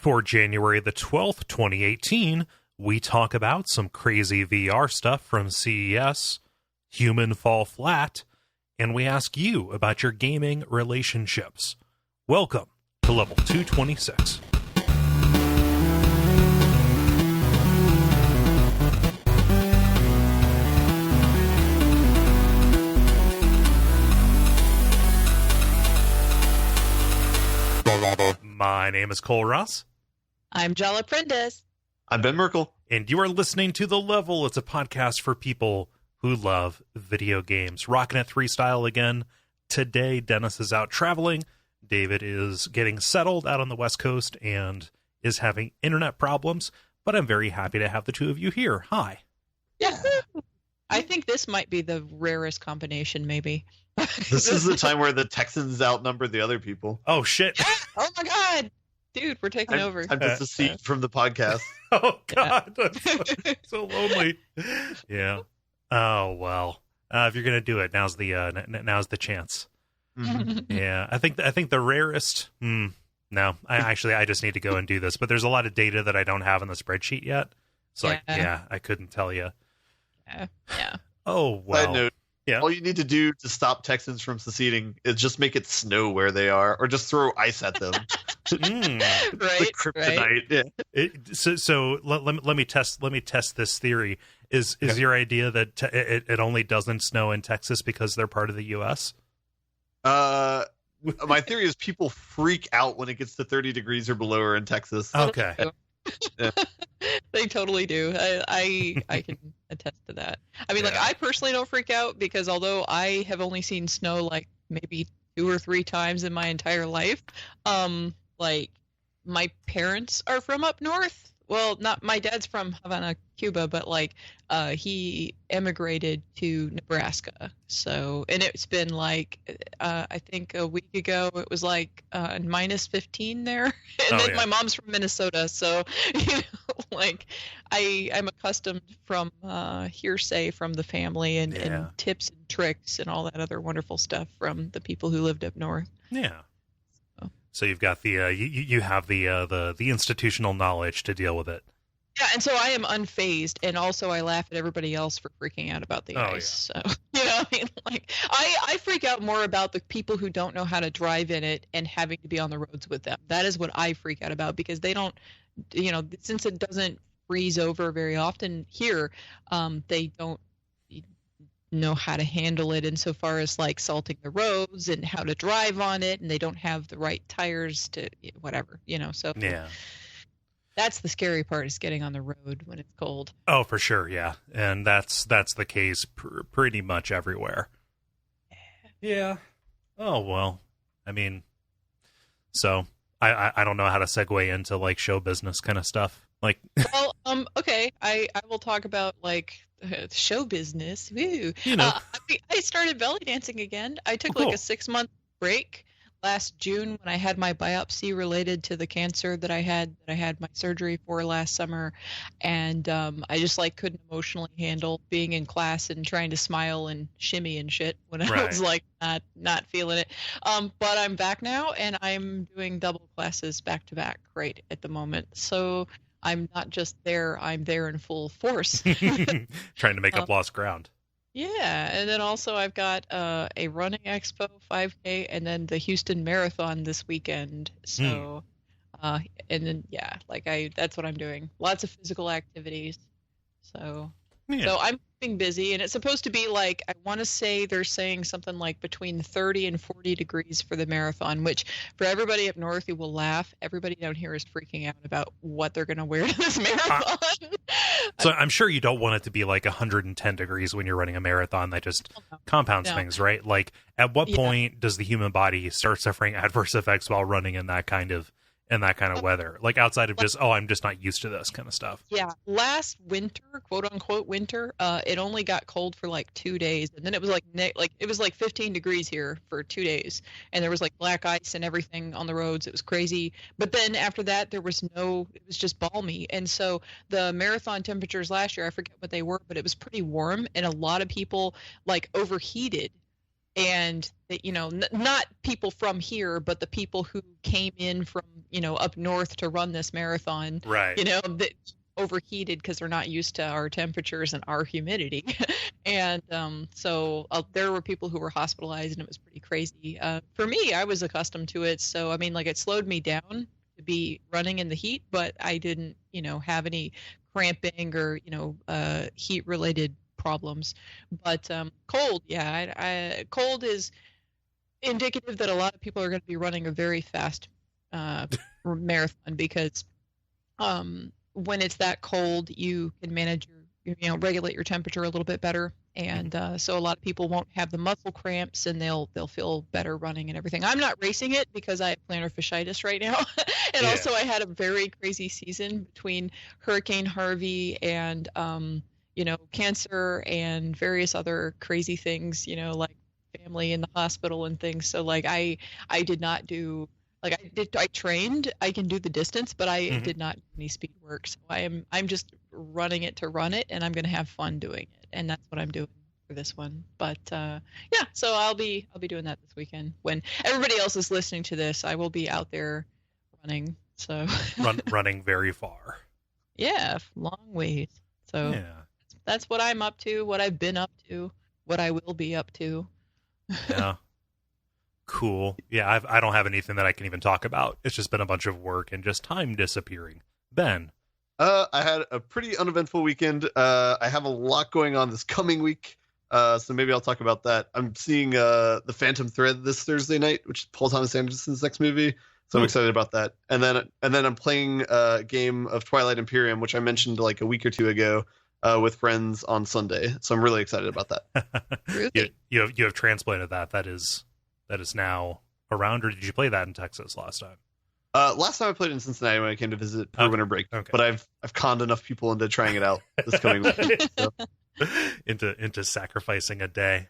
For January the 12th, 2018, we talk about some crazy VR stuff from CES, Human Fall Flat, and we ask you about your gaming relationships. Welcome to Level 226. My name is Cole Ross. I'm Jala Prentice. I'm Ben Merkel. And you are listening to The Level. It's a podcast for people who love video games. Rocking it 3 style again. Today, Dennis is out traveling. David is getting settled out on the West Coast and is having internet problems. But I'm very happy to have the two of you here. Hi. Yeah. I think this might be the rarest combination, maybe. This is the time where the Texans outnumber the other people. Oh, shit. Yeah. Oh, my God. Dude, we're taking over. I'm just a seat from the podcast. Oh, God. That's so lonely. Yeah. Oh, well. If you're going to do it, now's the chance. Mm-hmm. Yeah. I think the rarest... No, I just need to go and do this. But there's a lot of data that I don't have in the spreadsheet yet. So, I couldn't tell you. Yeah. Oh, well. Side note, all you need to do to stop Texans from seceding is just make it snow where they are, or just throw ice at them. Right. The kryptonite. Right. Yeah. So let me test this theory. Is your idea that it only doesn't snow in Texas because they're part of the U.S.? My theory is people freak out when it gets to 30 degrees or below or in Texas. Okay. Yeah. They totally do. I can attest to that. I mean, I personally don't freak out because although I have only seen snow like maybe 2 or 3 times in my entire life, like my parents are from up north. Well, not my dad's from Havana, Cuba, but he emigrated to Nebraska. So, and it's been I think a week ago it was minus 15 there. And then my mom's from Minnesota, so I'm accustomed from hearsay from the family and tips and tricks and all that other wonderful stuff from the people who lived up north. Yeah. So you've got the you have the institutional knowledge to deal with it. Yeah, and so I am unfazed, and also I laugh at everybody else for freaking out about the ice. Yeah. So I freak out more about the people who don't know how to drive in it and having to be on the roads with them. That is what I freak out about because they don't, since it doesn't freeze over very often here, they don't know how to handle it insofar as salting the roads and how to drive on it, and they don't have the right tires to whatever, so that's the scary part, is getting on the road when it's cold. Oh, for sure. Yeah. And that's the case pretty much everywhere. Yeah. Oh, well, I mean, so I don't know how to segue into show business kind of stuff. Well, okay. I will talk about show business. Woo. I started belly dancing again. I took a 6-month break last June when I had my biopsy related to the cancer that I had my surgery for last summer, and I just couldn't emotionally handle being in class and trying to smile and shimmy and shit when I was not feeling it. But I'm back now, and I'm doing double classes back to back right at the moment. So I'm not just there, I'm there in full force. Trying to make up lost ground. Yeah, and then also I've got a running expo, 5K, and then the Houston Marathon this weekend. So, and then, that's what I'm doing. Lots of physical activities. So I'm keeping busy, and it's supposed to be I want to say they're saying something between 30 and 40 degrees for the marathon, which for everybody up north who will laugh, everybody down here is freaking out about what they're going to wear to this marathon. So I'm sure you don't want it to be 110 degrees when you're running a marathon. That just compounds things, right? At what point does the human body start suffering adverse effects while running in that kind of weather? Outside of just, I'm just not used to this kind of stuff. Yeah. Last winter, quote unquote winter, it only got cold for 2 days. And then it was it was 15 degrees here for 2 days. And there was black ice and everything on the roads. It was crazy. But then after that, it was just balmy. And so the marathon temperatures last year, I forget what they were, but it was pretty warm. And a lot of people overheated and that, not people from here, but the people who came in from, up north to run this marathon, right? That overheated because they're not used to our temperatures and our humidity. And so there were people who were hospitalized, and it was pretty crazy. For me, I was accustomed to it. So, I mean, like, it slowed me down to be running in the heat, but I didn't, have any cramping or, heat related problems. But cold, yeah, cold is indicative that a lot of people are going to be running a very fast marathon, because when it's that cold, you can manage regulate your temperature a little bit better, and so a lot of people won't have the muscle cramps, and they'll feel better running and everything. I'm not racing it because I have plantar fasciitis right now, and also I had a very crazy season between Hurricane Harvey and cancer and various other crazy things, like family in the hospital and things. So like I did not do. I trained, I can do the distance, but I did not do any speed work. So I'm just running it to run it, and I'm going to have fun doing it. And that's what I'm doing for this one. But so I'll be doing that this weekend. When everybody else is listening to this, I will be out there running. So running very far. Yeah, long ways. So that's what I'm up to, what I've been up to, what I will be up to. Yeah. Cool. Yeah, I don't have anything that I can even talk about. It's just been a bunch of work and just time disappearing. Ben? I had a pretty uneventful weekend. I have a lot going on this coming week, so maybe I'll talk about that. I'm seeing The Phantom Thread this Thursday night, which is Paul Thomas Anderson's next movie, so I'm excited about that. And then I'm playing a game of Twilight Imperium, which I mentioned like a week or two ago, with friends on Sunday. So I'm really excited about that. Really? You have transplanted that. That is now around, or did you play that in Texas last time? Last time I played in Cincinnati when I came to visit for winter break. Okay. But I've conned enough people into trying it out this coming week. So. into sacrificing a day.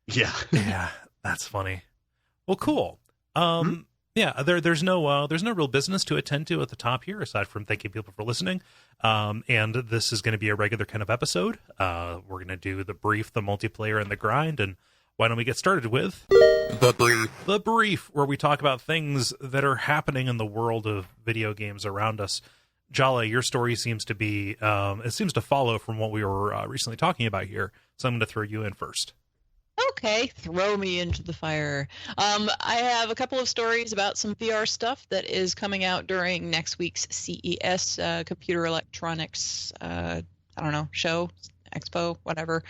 Yeah. Yeah, that's funny. Well, cool. Yeah, there's no real business to attend to at the top here, aside from thanking people for listening. And this is going to be a regular kind of episode. We're going to do the brief, the multiplayer, and the grind. And why don't we get started with the brief, where we talk about things that are happening in the world of video games around us. Jala, your story seems to be it seems to follow from what we were recently talking about here. So I'm going to throw you in first. Okay, throw me into the fire. I have a couple of stories about some VR stuff that is coming out during next week's CES, Computer Electronics, show, expo, whatever.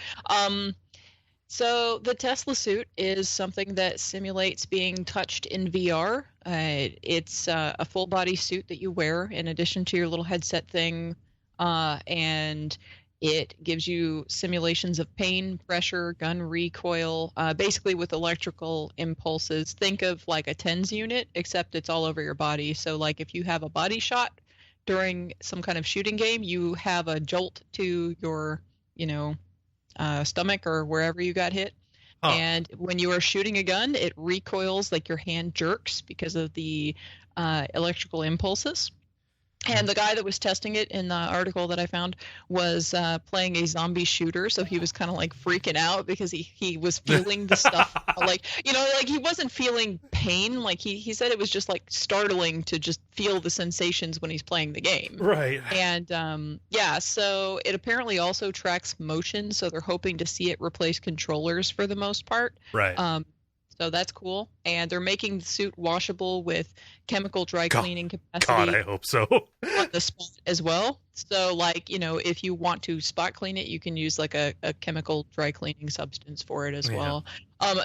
So the Tesla suit is something that simulates being touched in VR. It's a full body suit that you wear in addition to your little headset thing, and it gives you simulations of pain, pressure, gun recoil, basically with electrical impulses. Think of like a TENS unit, except it's all over your body. So like if you have a body shot during some kind of shooting game, you have a jolt to your, stomach or wherever you got hit. Oh. And when you are shooting a gun, it recoils, like your hand jerks because of the electrical impulses. And the guy that was testing it in the article that I found was playing a zombie shooter, so he was kind of like freaking out because he was feeling the stuff, like he wasn't feeling pain. Like he said it was just like startling to just feel the sensations when he's playing the game. Right. And so it apparently also tracks motion, so they're hoping to see it replace controllers for the most part. Right. So that's cool. And they're making the suit washable with chemical dry cleaning capacity. God, I hope so. On the spot as well. So, if you want to spot clean it, you can use like a chemical dry cleaning substance for it as well.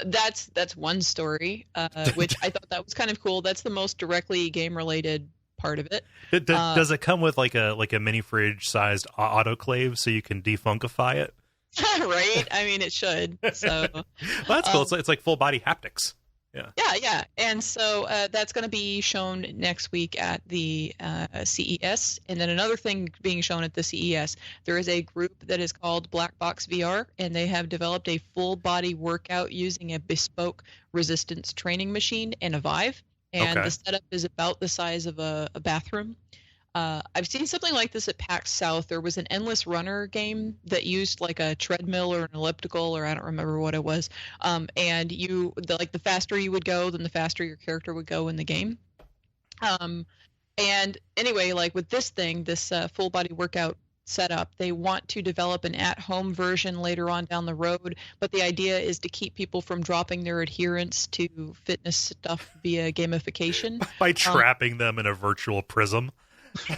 That's one story, which I thought that was kind of cool. That's the most directly game related part of it. Does it come with like a mini fridge sized autoclave so you can defunkify it? Right? I mean, it should. So well, that's cool. It's like full body haptics. Yeah. And so that's going to be shown next week at the CES. And then another thing being shown at the CES, there is a group that is called Black Box VR, and they have developed a full body workout using a bespoke resistance training machine and a Vive. And the setup is about the size of a bathroom. I've seen something like this at PAX South. There was an endless runner game that used like a treadmill or an elliptical, or I don't remember what it was. And the faster you would go, then the faster your character would go in the game. And anyway, like with this thing, this full body workout setup, they want to develop an at-home version later on down the road, but the idea is to keep people from dropping their adherence to fitness stuff via gamification by trapping them in a virtual prism. Yeah,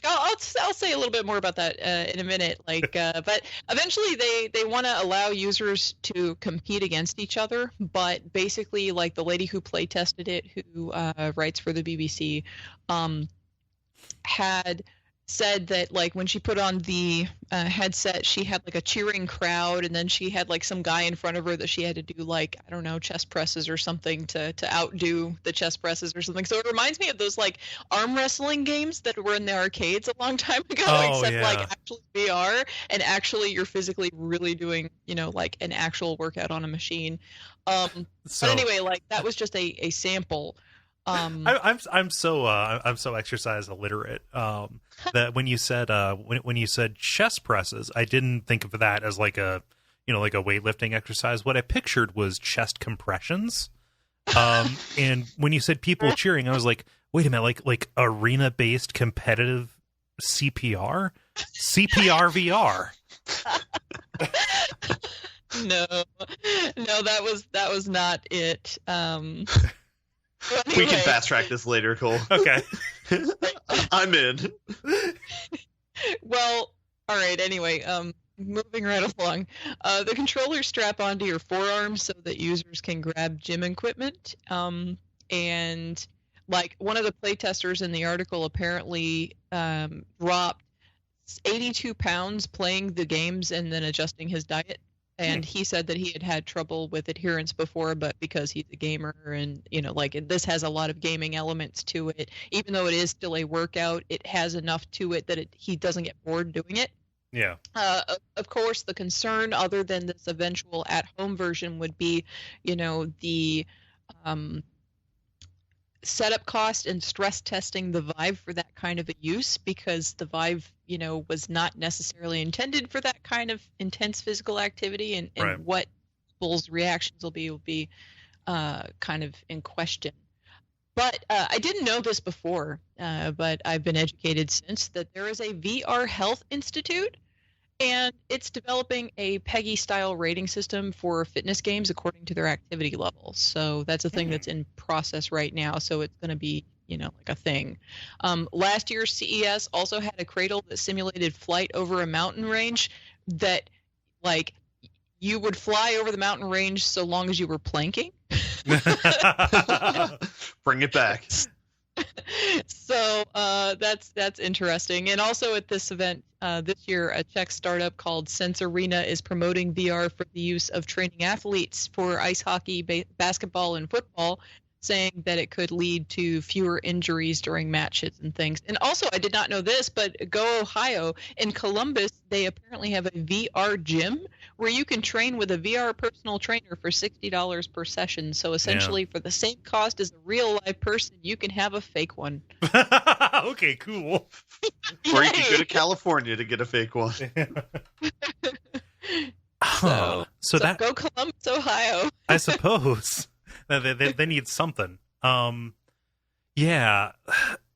I'll say a little bit more about that in a minute. But eventually they want to allow users to compete against each other. But basically, like the lady who play tested it, who writes for the BBC, had said that like when she put on the headset, she had like a cheering crowd, and then she had like some guy in front of her that she had to do like, I don't know, chest presses or something to outdo the chest presses or something. So it reminds me of those like arm wrestling games that were in the arcades a long time ago, except like actually VR, and actually you're physically really doing, like an actual workout on a machine. But anyway, like that was just a sample. I'm so exercise illiterate that when you said when you said chest presses, I didn't think of that as like a like a weightlifting exercise. What I pictured was chest compressions. And when you said people cheering, I was like, wait a minute, like arena based competitive CPR, Cpr-Vr. No, that was not it. Anyway. We can fast track this later, Cole. Okay. I'm in. Well, all right. Anyway, moving right along. The controllers strap onto your forearms so that users can grab gym equipment. And like one of the playtesters in the article apparently dropped 82 pounds playing the games and then adjusting his diet. And he said that he had trouble with adherence before, but because he's a gamer and, this has a lot of gaming elements to it, even though it is still a workout, it has enough to it that he doesn't get bored doing it. Yeah. Of course, the concern other than this eventual at-home version would be, the setup cost and stress testing the Vive for that kind of a use, because the Vive, was not necessarily intended for that kind of intense physical activity, and right. What people's reactions will be kind of in question. But I didn't know this before, but I've been educated since, that there is a VR Health Institute, and it's developing a PEGI-style rating system for fitness games according to their activity levels. So that's a thing that's in process right now. So it's going to be, like a thing. Last year's CES also had a cradle that simulated flight over a mountain range that, like, you would fly over the mountain range so long as you were planking. Bring it back. So that's interesting. And also at this event this year, a Czech startup called Sense Arena is promoting VR for the use of training athletes for ice hockey, basketball, and football, saying that it could lead to fewer injuries during matches and things. And also, I did not know this, but Go Ohio, in Columbus, they apparently have a VR gym where you can train with a VR personal trainer for $60 per session. So essentially, for the same cost as a real live person, you can have a fake one. Okay, cool. Or you can go to California to get a fake one. So that go Columbus, Ohio. I suppose. They need something. Yeah.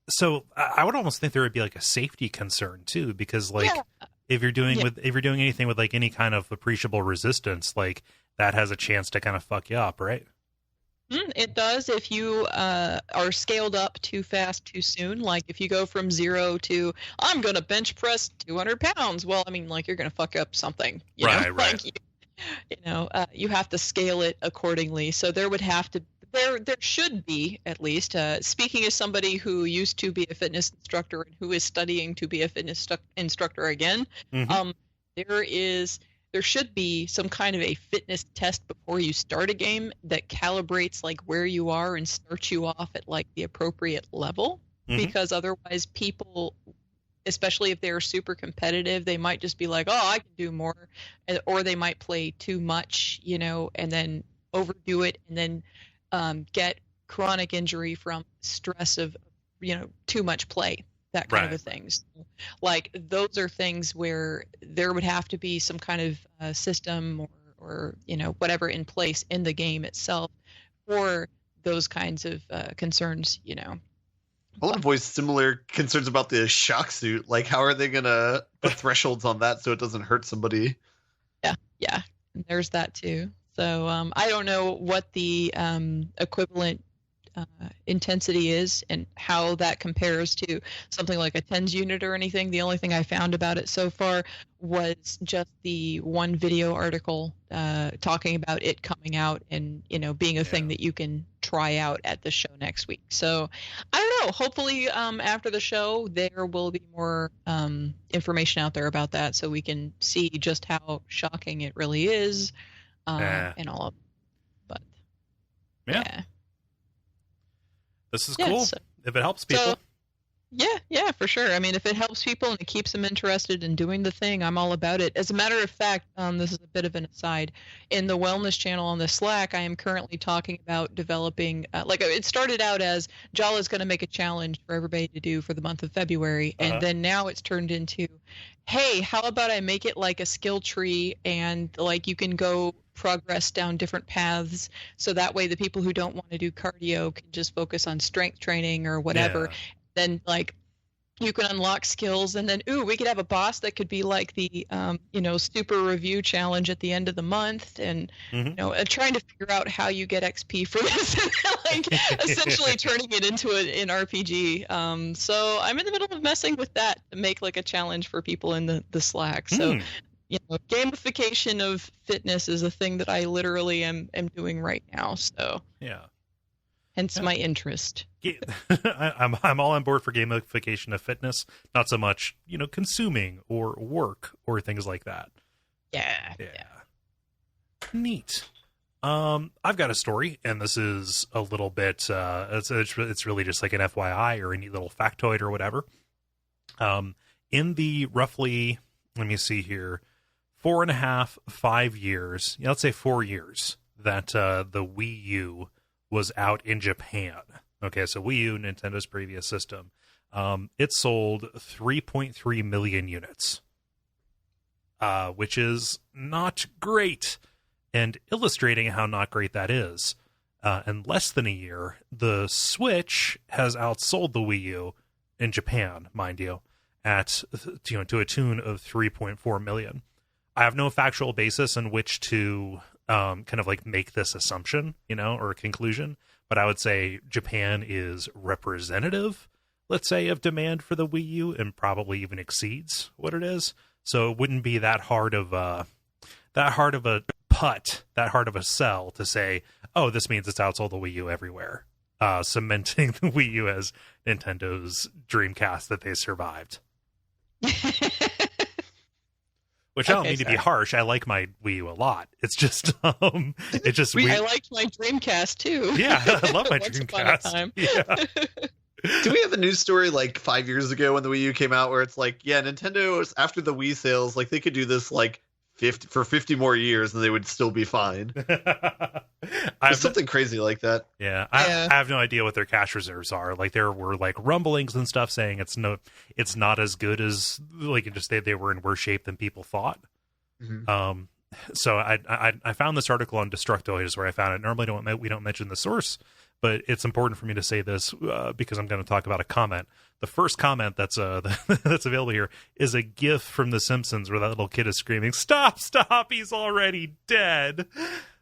So I would almost think there would be like a safety concern too, because like if you're doing anything with like any kind of appreciable resistance, like that has a chance to kind of fuck you up, right? It does if you are scaled up too fast too soon. Like if you go from 0 to I'm going to bench press 200 pounds. Well, I mean, like you're going to fuck up something. Right. Like, you have to scale it accordingly. So there would have to there should be, at least, speaking as somebody who used to be a fitness instructor and who is studying to be a fitness instructor again, there should be some kind of a fitness test before you start a game that calibrates like where you are and starts you off at like the appropriate level, because otherwise people, especially if they're super competitive, they might just be like, oh, I can do more, or they might play too much, and then overdo it and then get chronic injury from stress of, too much play. that kind of a thing. So, like, those are things where there would have to be some kind of system or whatever in place in the game itself for those kinds of concerns. I want to voice similar concerns about the shock suit. Like, how are they gonna put thresholds on that so it doesn't hurt somebody? Yeah, there's that too. So I don't know what the equivalent intensity is and how that compares to something like a TENS unit or anything. The only thing I found about it so far was just the one video article talking about it coming out and being a thing that you can try out at the show next week. So I don't know, hopefully after the show there will be more information out there about that so we can see just how shocking it really is and all of it. But yeah. This is cool. So, if it helps people. So, yeah, for sure. I mean, if it helps people and it keeps them interested in doing the thing, I'm all about it. As a matter of fact, this is a bit of an aside. In the wellness channel on the Slack, I am currently talking about developing, it started out as Jala is going to make a challenge for everybody to do for the month of February. And then now it's turned into, hey, how about I make it like a skill tree and like you can go progress down different paths so that way the people who don't want to do cardio can just focus on strength training or whatever. Then like you can unlock skills and then we could have a boss that could be like the super review challenge at the end of the month and trying to figure out how you get XP for this and like essentially turning it into an RPG. So I'm in the middle of messing with that to make like a challenge for people in the Slack. So gamification of fitness is a thing that I literally am doing right now. So hence my interest. I'm all on board for gamification of fitness, not so much consuming or work or things like that. Yeah. Neat. I've got a story, and this is a little bit it's really just like an FYI or a neat little factoid or whatever. In the roughly, let me see here, 4.5, 5 years, let's say 4 years that the Wii U was out in Japan. Okay, so Wii U, Nintendo's previous system, it sold 3.3 million units, which is not great. And illustrating how not great that is, in less than a year, the Switch has outsold the Wii U in Japan, mind you, at to a tune of 3.4 million. I have no factual basis in which to kind of like make this assumption, or a conclusion, but I would say Japan is representative, let's say, of demand for the Wii U and probably even exceeds what it is. So it wouldn't be that hard of a putt, that hard of a sell to say, oh, this means it's outsold the Wii U everywhere, cementing the Wii U as Nintendo's Dreamcast that they survived. Which I don't mean to be harsh. I like my Wii U a lot. It's just, I liked my Dreamcast too. Yeah, I love my Dreamcast. Yeah. Do we have a news story like 5 years ago when the Wii U came out where it's like, Nintendo was after the Wii sales, like they could do this like 50 more years and they would still be fine. Something crazy like that. Yeah, I have no idea what their cash reserves are. Like there were like rumblings and stuff saying it's not as good as like just they were in worse shape than people thought. Mm-hmm. So I found this article on Destructoid is where I found it. Normally we don't mention the source, but it's important for me to say this because I'm going to talk about a comment. The first comment that's that's available here is a GIF from The Simpsons where that little kid is screaming, "Stop! Stop! He's already dead!"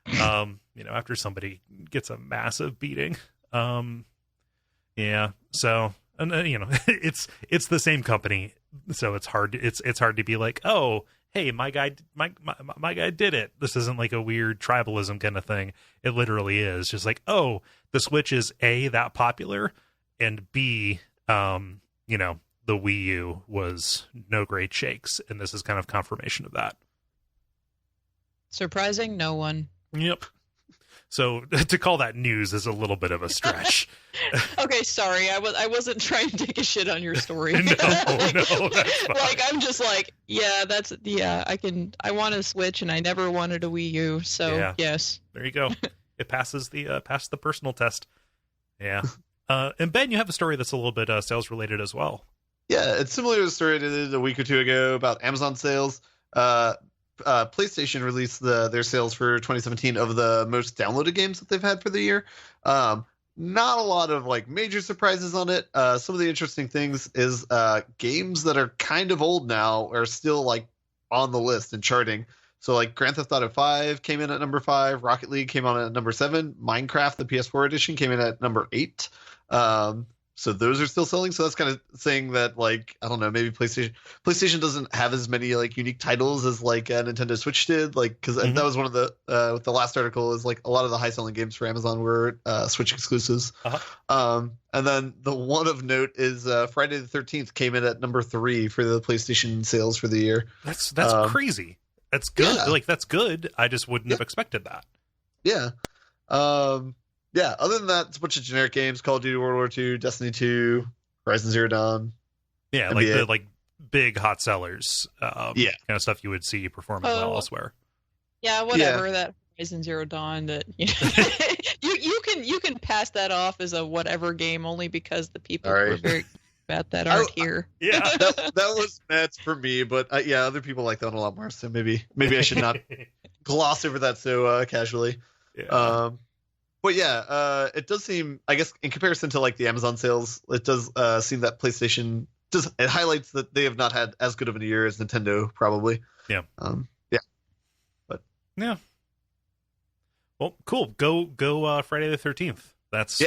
After somebody gets a massive beating. Yeah. So, and it's the same company, so it's hard to be like, oh, hey, my guy did it. This isn't like a weird tribalism kind of thing. It literally is just like, oh, the Switch is A, that popular, and B, the Wii U was no great shakes, and this is kind of confirmation of that. Surprising no one. Yep. So to call that news is a little bit of a stretch. Okay, sorry. I wasn't trying to take a shit on your story. No, that's fine. Like I'm just like, I want a Switch and I never wanted a Wii U, so yes. There you go. It passes the personal test. Yeah. And Ben, you have a story that's a little bit sales related as well. Yeah, it's similar to the story I did a week or two ago about Amazon sales. PlayStation released their sales for 2017 of the most downloaded games that they've had for the year. Not a lot of like major surprises on it. Some of the interesting things is games that are kind of old now are still like on the list and charting. So like Grand Theft Auto 5 came in at number 5, Rocket League came on at number 7, Minecraft the PS4 edition came in at number 8. So those are still selling. So that's kind of saying that, like, I don't know, maybe PlayStation doesn't have as many like unique titles as like Nintendo Switch did. Like, because that was one of the with the last article is like a lot of the high selling games for Amazon were Switch exclusives. And then the one of note is Friday the 13th came in at number 3 for the PlayStation sales for the year. That's crazy. That's good. Yeah. Like that's good. I just wouldn't have expected that. Yeah. Yeah, other than that, it's a bunch of generic games: Call of Duty World War II, Destiny 2, Horizon Zero Dawn. Yeah, NBA. Like the like big hot sellers. Kind of stuff you would see performing well elsewhere. Yeah, whatever. That Horizon Zero Dawn. That you can pass that off as a whatever game only because the people who are very bad that aren't here. Yeah, that was Matt's for me, but other people like that one a lot more. So maybe I should not gloss over that so casually. Yeah. But yeah, it does seem, I guess, in comparison to like the Amazon sales, it does seem that PlayStation it highlights that they have not had as good of a year as Nintendo, probably. Yeah. But yeah. Well, cool. Go Friday the 13th. That's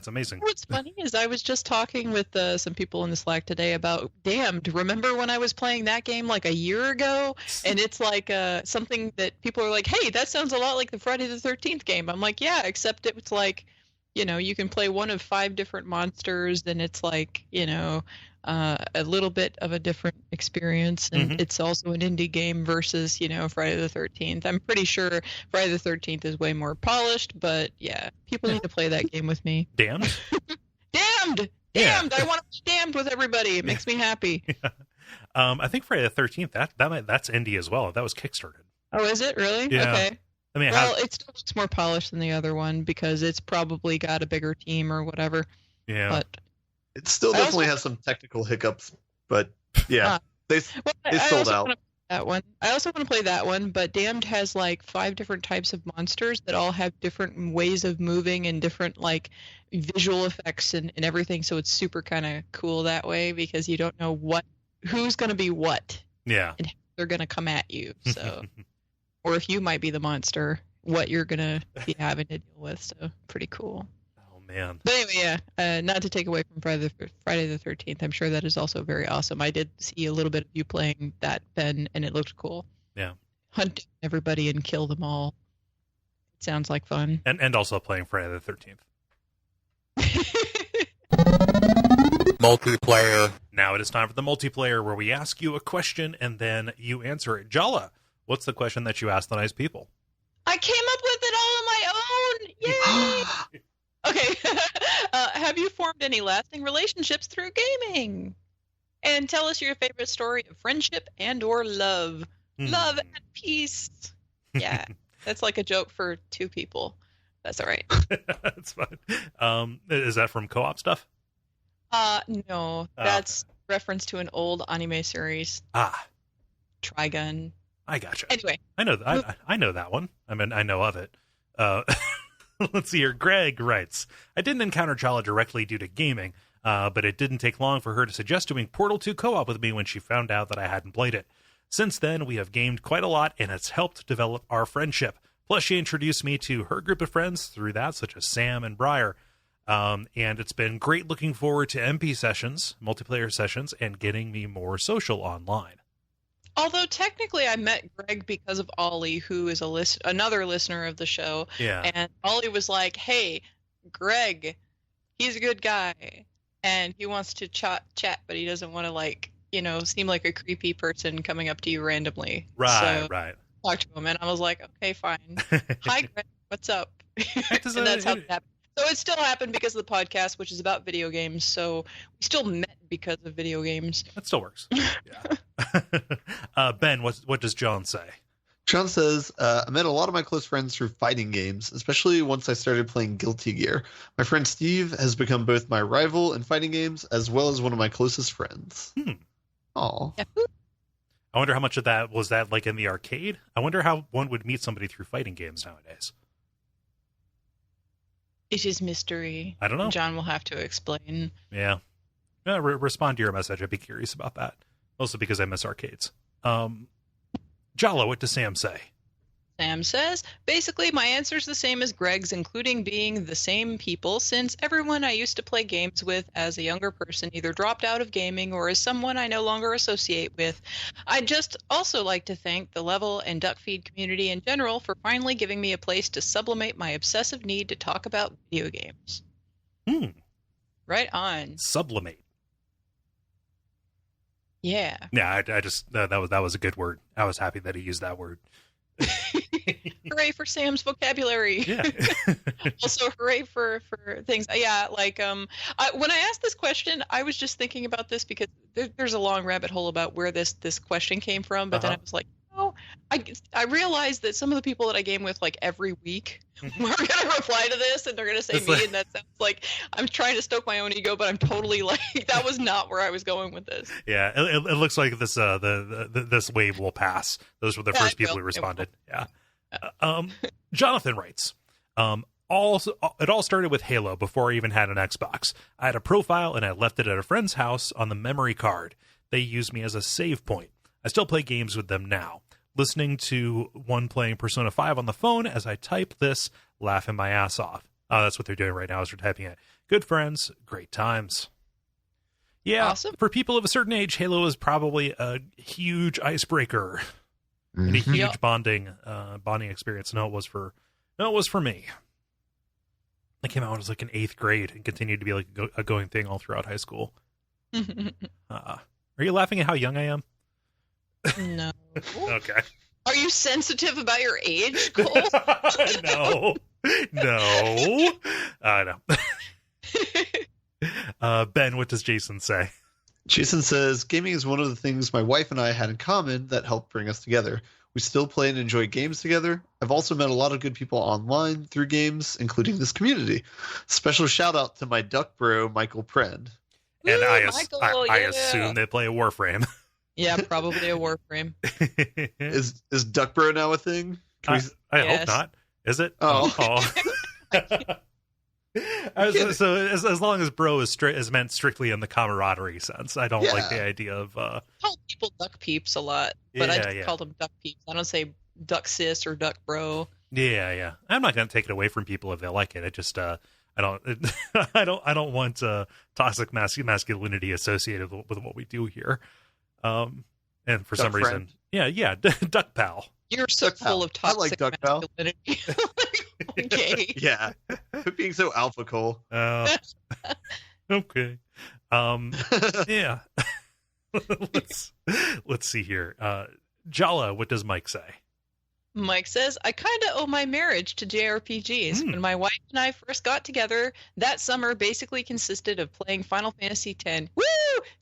amazing. What's funny is I was just talking with some people in the Slack today about Damned. Remember when I was playing that game like a year ago? And it's like something that people are like, hey, that sounds a lot like the Friday the 13th game. I'm like, yeah, except it's like, you can play one of 5 different monsters, and it's like, a little bit of a different experience. And it's also an indie game versus, Friday the 13th. I'm pretty sure Friday the 13th is way more polished, but yeah, people need to play that game with me. Damned? Damned! Damned! I want to play Damned with everybody. It makes me happy. Yeah. I think Friday the 13th, that's indie as well. That was Kickstarted. Oh, is it really? Yeah. Okay. I mean, it still looks more polished than the other one because it's probably got a bigger team or whatever. Yeah. But it still definitely has some technical hiccups, but yeah, they sold out. That one. I also want to play that one, but Damned has like 5 different types of monsters that all have different ways of moving and different like visual effects and everything. So it's super kind of cool that way because you don't know who's going to be what. Yeah. And how they're going to come at you. So, or if you might be the monster, what you're going to be having to deal with. So pretty cool. Man. But anyway, not to take away from Friday the 13th, I'm sure that is also very awesome. I did see a little bit of you playing that, Ben, and it looked cool. Yeah. Hunt everybody and kill them all. It sounds like fun. And also playing Friday the 13th. Multiplayer. Now it is time for the multiplayer where we ask you a question and then you answer it. Jala, what's the question that you asked the nice people? I came up with it all on my own! Yay! Okay. Have you formed any lasting relationships through gaming? And tell us your favorite story of friendship and or love. Love and peace. Yeah. That's like a joke for 2 people. That's all right. That's fine. Is that from co-op stuff? No. That's reference to an old anime series. Trigun. I gotcha. Anyway. I know that one. I mean, I know of it. Let's see here. Greg writes, I didn't encounter Jala directly due to gaming, but it didn't take long for her to suggest doing Portal 2 co-op with me when she found out that I hadn't played it. Since then, we have gamed quite a lot, and it's helped develop our friendship. Plus, she introduced me to her group of friends through that, such as Sam and Briar. And it's been great looking forward to MP sessions, multiplayer sessions, and getting me more social online. Although technically I met Greg because of Ollie, who is another listener of the show. Yeah. And Ollie was like, hey, Greg, he's a good guy. And he wants to chat, but he doesn't want to seem like a creepy person coming up to you randomly. Right. Talk to him. And I was like, okay, fine. Hi, Greg, what's up? And that's how it happened. So it still happened because of the podcast, which is about video games. So we still met because of video games. That still works. Yeah. Ben, what does John say? Sean says, I met a lot of my close friends through fighting games, especially once I started playing Guilty Gear. My friend Steve has become both my rival in fighting games as well as one of my closest friends. Aw. I wonder how much of that was that like in the arcade? I wonder how one would meet somebody through fighting games nowadays. It is mystery. I don't know. John will have to explain. Yeah. Respond to your message. I'd be curious about that. Also because I miss arcades. Jala, what does Sam say? Sam says, basically my answer's the same as Greg's, including being the same people, since everyone I used to play games with as a younger person either dropped out of gaming or is someone I no longer associate with. I'd just also like to thank the Level and Duckfeed community in general for finally giving me a place to sublimate my obsessive need to talk about video games. Right on. Sublimate. Yeah. Yeah, I just that was a good word. I was happy that he used that word. Hooray for Sam's vocabulary. Yeah. Also hooray for things. Yeah, like when I asked this question, I was just thinking about this because there's a long rabbit hole about where this question came from, but then I was like, oh, I realized that some of the people that I game with like every week are going to reply to this and they're going to say me, and that sounds like I'm trying to stoke my own ego, but I'm totally like, that was not where I was going with this. Yeah, it looks like this this wave will pass. Those were the first people who responded. Yeah. Jonathan writes, it all started with Halo before I even had an Xbox. I had a profile and I left it at a friend's house on the memory card. They used me as a save point. I still play games with them now. Listening to one playing Persona 5 on the phone as I type this, laughing my ass off. Oh, that's what they're doing right now as we're typing it. Good friends, great times. Yeah, awesome. For people of a certain age, Halo is probably a huge icebreaker and a huge bonding experience. No, it was for me. I came out when I was like in 8th grade and continued to be like a going thing all throughout high school. Are you laughing at how young I am? No. Okay. Are you sensitive about your age, Cole? No. No. Ben, what does Jason say? Jason says, gaming is one of the things my wife and I had in common that helped bring us together. We still play and enjoy games together. I've also met a lot of good people online through games, including this community. Special shout out to my duck bro, Michael Pren. And I assume they play a Warframe. Yeah, probably a Warframe. Is Duck Bro now a thing? I hope not. Is it? Oh. So as long as bro is meant strictly in the camaraderie sense, I don't like the idea of. I call people duck peeps a lot, but I just call them duck peeps. I don't say duck sis or duck bro. Yeah. I'm not going to take it away from people if they like it. I just I don't want toxic masculinity associated with what we do here. And for some reason, duck pal. You're so full of toxic I like duck masculinity. Okay. Yeah. Being so alpha, Cole. Okay. Yeah. Let's see here. Jala, what does Mike say? Mike says, I kind of owe my marriage to JRPGs. When my wife and I first got together, that summer basically consisted of playing Final Fantasy X,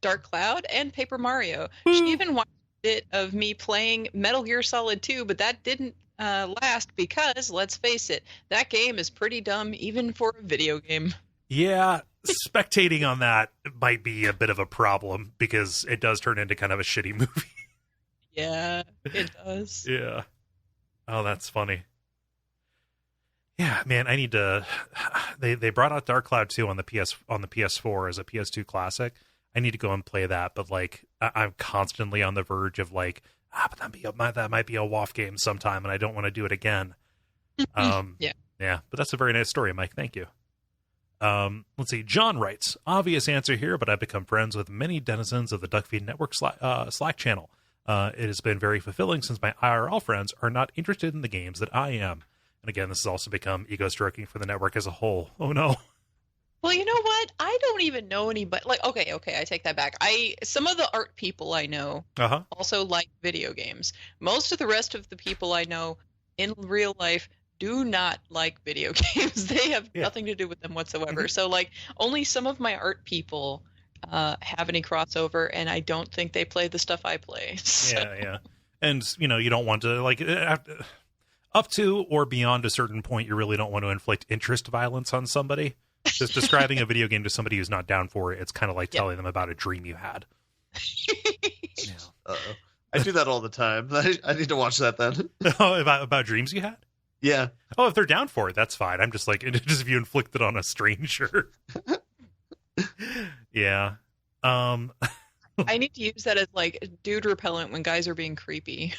Dark Cloud, and Paper Mario. She even watched a bit of me playing Metal Gear Solid 2, but that didn't last because, let's face it, that game is pretty dumb even for a video game. Yeah, spectating on that might be a bit of a problem because it does turn into kind of a shitty movie. Yeah, it does. Yeah. Oh, that's funny. Yeah, man, I need to. They brought out Dark Cloud 2 on the PS4 as a PS2 classic. I need to go and play that, but like I'm constantly on the verge of like, but that might be a WoF game sometime, and I don't want to do it again. Yeah, but that's a very nice story, Mike. Thank you. Let's see. John writes, obvious answer here, but I've become friends with many denizens of the Duckfeed Network Slack channel. It has been very fulfilling since my IRL friends are not interested in the games that I am. And again, this has also become ego stroking for the network as a whole. Oh no. Well, you know what? I don't even know anybody. Like, okay, I take that back. Some of the art people I know also like video games. Most of the rest of the people I know in real life do not like video games. They have nothing to do with them whatsoever. So, like, only some of my art people have any crossover, and I don't think they play the stuff I play. So. Yeah. And, you know, you don't want to, like, up to or beyond a certain point, you really don't want to inflict interest violence on somebody. Just describing a video game to somebody who's not down for it, it's kind of like telling them about a dream you had. Yeah. Uh-oh. I do that all the time. I need to watch that then. Oh, about dreams you had? Yeah. Oh, if they're down for it, that's fine. I'm just like, just if you inflict it on a stranger. Yeah. I need to use that as like dude repellent when guys are being creepy.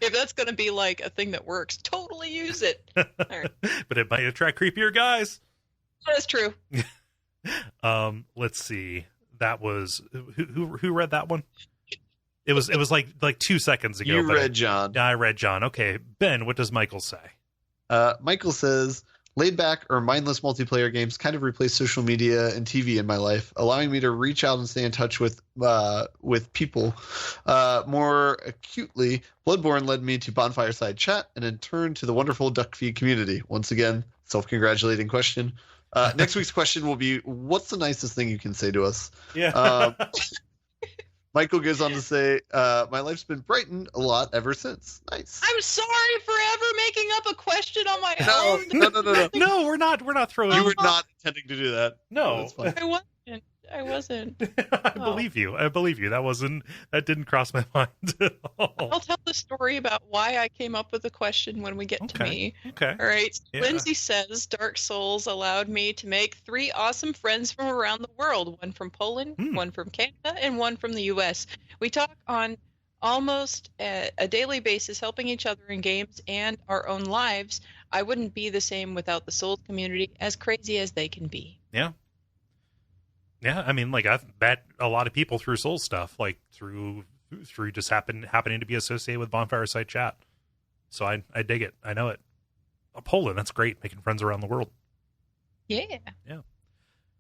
If that's going to be like a thing that works, totally use it. All right. But it might attract creepier guys. That's true. Let's see. That was who read that one? It was like 2 seconds ago. You read John. I read John. Okay, Ben, what does Michael say? Michael says, laid back or mindless multiplayer games kind of replace social media and TV in my life, allowing me to reach out and stay in touch with people. More acutely, Bloodborne led me to Bonfireside Chat and in turn to the wonderful Duckfeed community. Once again, self-congratulating question. Next week's question will be, what's the nicest thing you can say to us? Yeah. Michael goes on to say, my life's been brightened a lot ever since. Nice. I'm sorry for ever making up a question on my own. No. No, we're not throwing. You were not intending to do that. No. I wasn't. I believe you. That didn't cross my mind at all. I'll tell the story about why I came up with the question when we get to me. Okay. All right. Yeah. Lindsay says Dark Souls allowed me to make 3 awesome friends from around the world. One from Poland, one from Canada, and one from the U.S. We talk on almost a daily basis, helping each other in games and our own lives. I wouldn't be the same without the Souls community, as crazy as they can be. Yeah. Yeah, I mean, like, I've met a lot of people through Soul stuff, like through just happening to be associated with Bonfireside Chat. So I dig it. I know it. Poland, that's great, making friends around the world. Yeah. Yeah.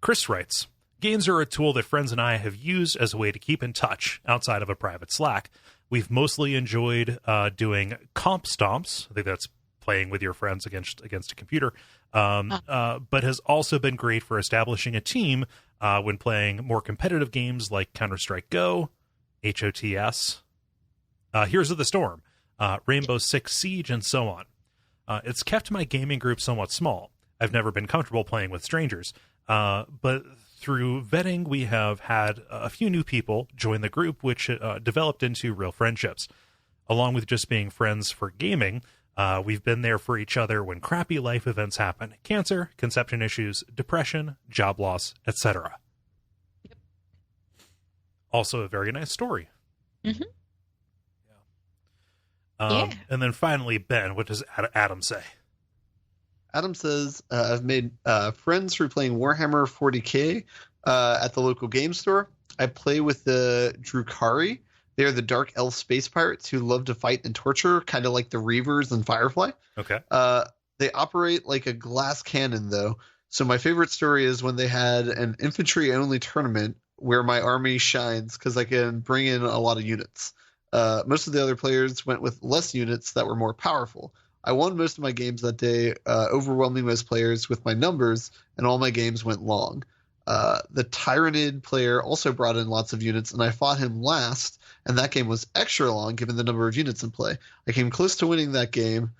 Chris writes, games are a tool that friends and I have used as a way to keep in touch outside of a private Slack. We've mostly enjoyed doing comp stomps. I think that's playing with your friends against a computer, but has also been great for establishing a team when playing more competitive games like Counter-Strike Go, HOTS, Heroes of the Storm, Rainbow Six Siege, and so on. It's kept my gaming group somewhat small. I've never been comfortable playing with strangers, but through vetting, we have had a few new people join the group, which developed into real friendships. Along with just being friends for gaming, we've been there for each other when crappy life events happen. Cancer, conception issues, depression, job loss, etc. Yep. Also a very nice story. Mm-hmm. Yeah. And then finally, Ben, what does Adam say? Adam says, I've made friends through playing Warhammer 40k at the local game store. I play with the Drukhari. They are the dark elf space pirates who love to fight and torture, kind of like the Reavers and Firefly. Okay. They operate like a glass cannon, though. So my favorite story is when they had an infantry-only tournament where my army shines because I can bring in a lot of units. Most of the other players went with less units that were more powerful. I won most of my games that day, overwhelming most players with my numbers, and all my games went long. The Tyrannid player also brought in lots of units, and I fought him last, and that game was extra long given the number of units in play. I came close to winning that game,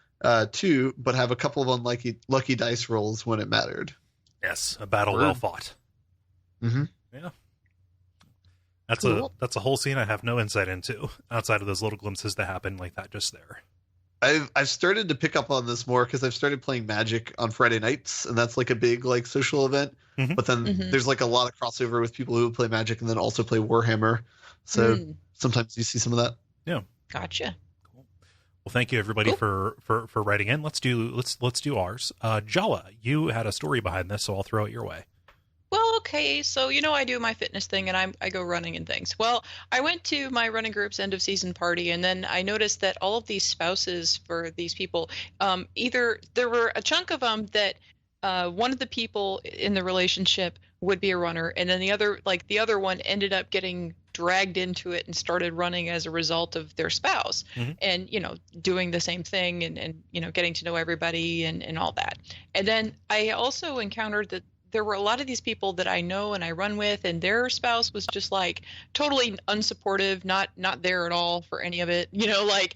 too, but have a couple of lucky dice rolls when it mattered. Yes, a battle well fought. Mm-hmm. Yeah. That's cool. a whole scene I have no insight into, outside of those little glimpses that happen like that just there. I've started to pick up on this more because I've started playing Magic on Friday nights, and that's like a big like social event. Mm-hmm. But then there's like a lot of crossover with people who play Magic and then also play Warhammer. So sometimes you see some of that. Yeah. Gotcha. Cool. Well, thank you everybody for writing in. Let's do ours. Jala, you had a story behind this, so I'll throw it your way. Well, okay, so I do my fitness thing and I go running and things. Well, I went to my running group's end of season party, and then I noticed that all of these spouses for these people, either there were a chunk of them that one of the people in the relationship would be a runner, and then the other one ended up getting dragged into it and started running as a result of their spouse, and doing the same thing and getting to know everybody and all that. And then I also encountered that there were a lot of these people that I know and I run with, and their spouse was just like totally unsupportive, not there at all for any of it. Like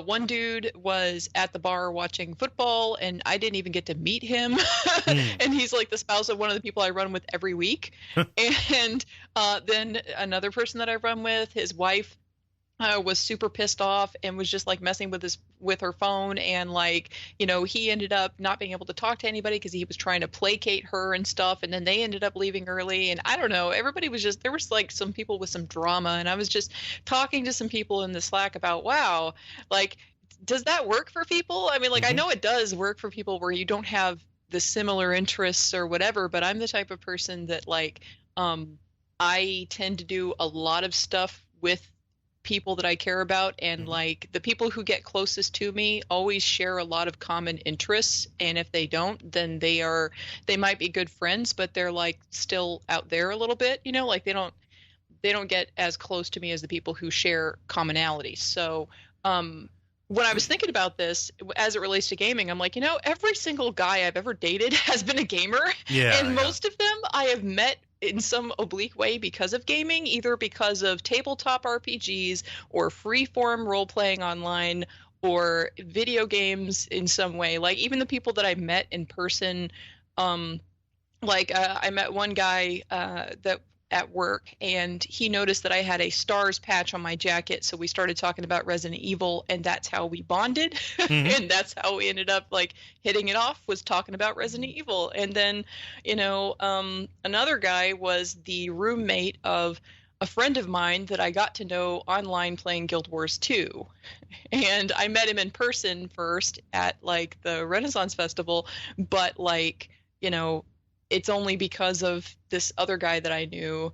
one dude was at the bar watching football, and I didn't even get to meet him. And he's like the spouse of one of the people I run with every week. And then another person that I run with, his wife was super pissed off and was just like messing with her phone, and like he ended up not being able to talk to anybody because he was trying to placate her and stuff, and then they ended up leaving early, and I don't know, everybody was just, there was like some people with some drama, and I was just talking to some people in the Slack about, wow, like, does that work for people? I mean, like, I know it does work for people where you don't have the similar interests or whatever, but I'm the type of person that like I tend to do a lot of stuff with people that I care about, and like the people who get closest to me always share a lot of common interests, and if they don't, then they might be good friends, but they're like still out there a little bit, like they don't get as close to me as the people who share commonalities. So when I was thinking about this as it relates to gaming, I'm like, every single guy I've ever dated has been a gamer. And most of them I have met in some oblique way because of gaming, either because of tabletop RPGs or free-form role-playing online or video games in some way. Like even the people that I met in person, I met one guy that at work, and he noticed that I had a Stars patch on my jacket, so we started talking about Resident Evil, and that's how we bonded. And that's how we ended up like hitting it off, was talking about Resident Evil. And then another guy was the roommate of a friend of mine that I got to know online playing Guild Wars 2. And I met him in person first at like the Renaissance Festival, but like it's only because of this other guy that I knew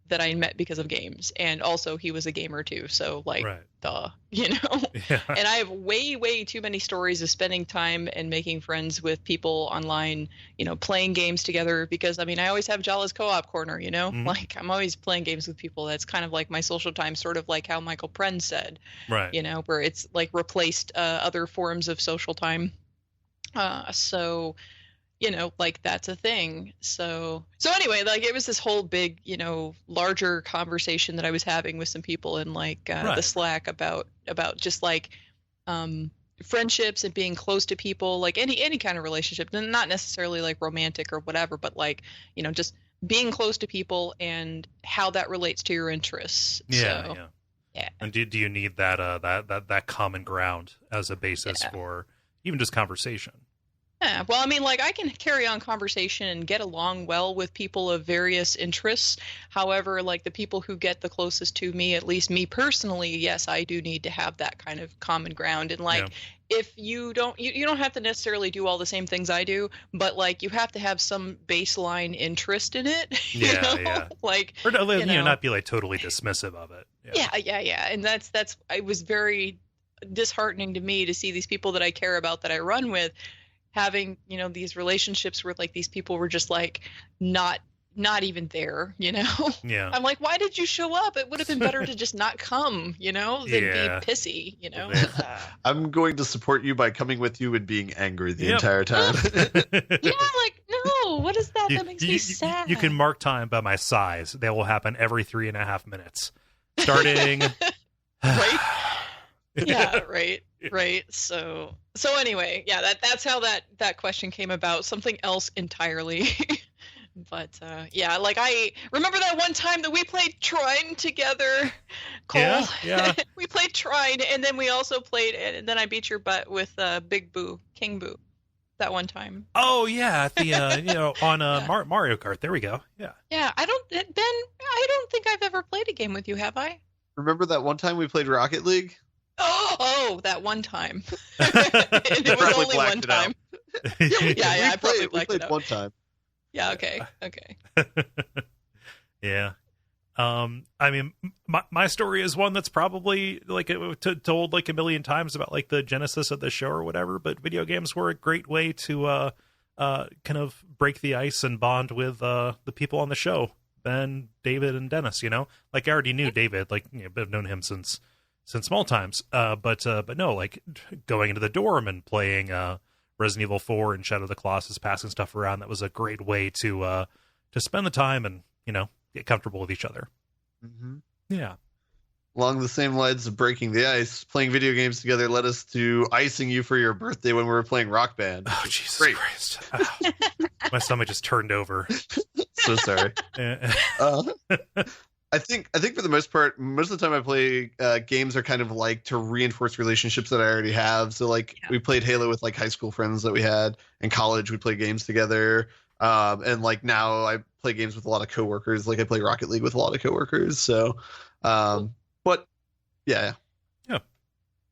that I met because of games. And also he was a gamer too. So like, duh, And I have way, way too many stories of spending time and making friends with people online, playing games together, because I mean, I always have Jala's co-op corner, like I'm always playing games with people. That's kind of like my social time, sort of like how Michael Prenz said, where it's like replaced other forms of social time. So like that's a thing. So anyway, like it was this whole big, larger conversation that I was having with some people in like the Slack about just like friendships and being close to people, like any kind of relationship, and not necessarily like romantic or whatever, but like, just being close to people and how that relates to your interests. Yeah. And do you need that common ground as a basis for even just conversation? Yeah, well, I mean, like I can carry on conversation and get along well with people of various interests. However, like the people who get the closest to me, at least me personally, yes, I do need to have that kind of common ground. And like, if you don't, you don't have to necessarily do all the same things I do, but like you have to have some baseline interest in it. Like, or not be like totally dismissive of it. Yeah. And that's it was very disheartening to me to see these people that I care about, that I run with, having these relationships where like these people were just like not even there. I'm like, why did you show up? It would have been better to just not come, than be pissy. I'm going to support you by coming with you and being angry the entire time. Like, no, what is that? That makes me sad. You can mark time by my sighs. They will happen every 3.5 minutes starting right. Yeah, right. So anyway, that's how that question came about. Something else entirely. But like I remember that one time that we played Trine together, Cole. Yeah. We played Trine, and then we also played, and then I beat your butt with Big Boo, King Boo, that one time. Oh yeah, at the on Mario Kart. There we go. Yeah. Yeah, I don't think I've ever played a game with you, have I? Remember that one time we played Rocket League? Oh, that one time. It was only one time. I probably blacked it out. One time. Yeah, okay. Yeah. I mean, my story is one that's probably like told like a million times about like the genesis of the show or whatever, but video games were a great way to kind of break the ice and bond with the people on the show, Ben, David, and Dennis. Like I already knew David, like I've known him since small times, but no, like going into the dorm and playing Resident Evil 4 and Shadow of the Colossus, passing stuff around. That was a great way to spend the time and, get comfortable with each other. Mm-hmm. Yeah. Along the same lines of breaking the ice, playing video games together led us to icing you for your birthday when we were playing Rock Band. Oh, Jesus Christ. Oh, my stomach just turned over. So sorry. I think for the most part, most of the time I play games are kind of like to reinforce relationships that I already have. So we played Halo with like high school friends that we had. In college, we played games together. And like now I play games with a lot of coworkers. Like I play Rocket League with a lot of coworkers. So, but yeah.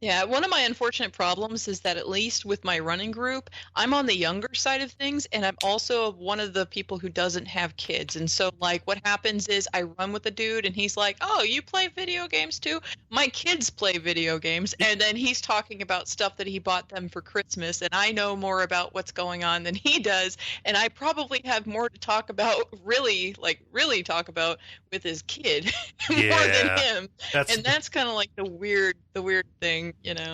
Yeah, one of my unfortunate problems is that at least with my running group, I'm on the younger side of things, and I'm also one of the people who doesn't have kids. And so, like, what happens is I run with a dude, and he's like, oh, you play video games too? My kids play video games, and then he's talking about stuff that he bought them for Christmas, and I know more about what's going on than he does, and I probably have more to talk about, really talk about with his kid more than him. And that's kind of like the weird thing.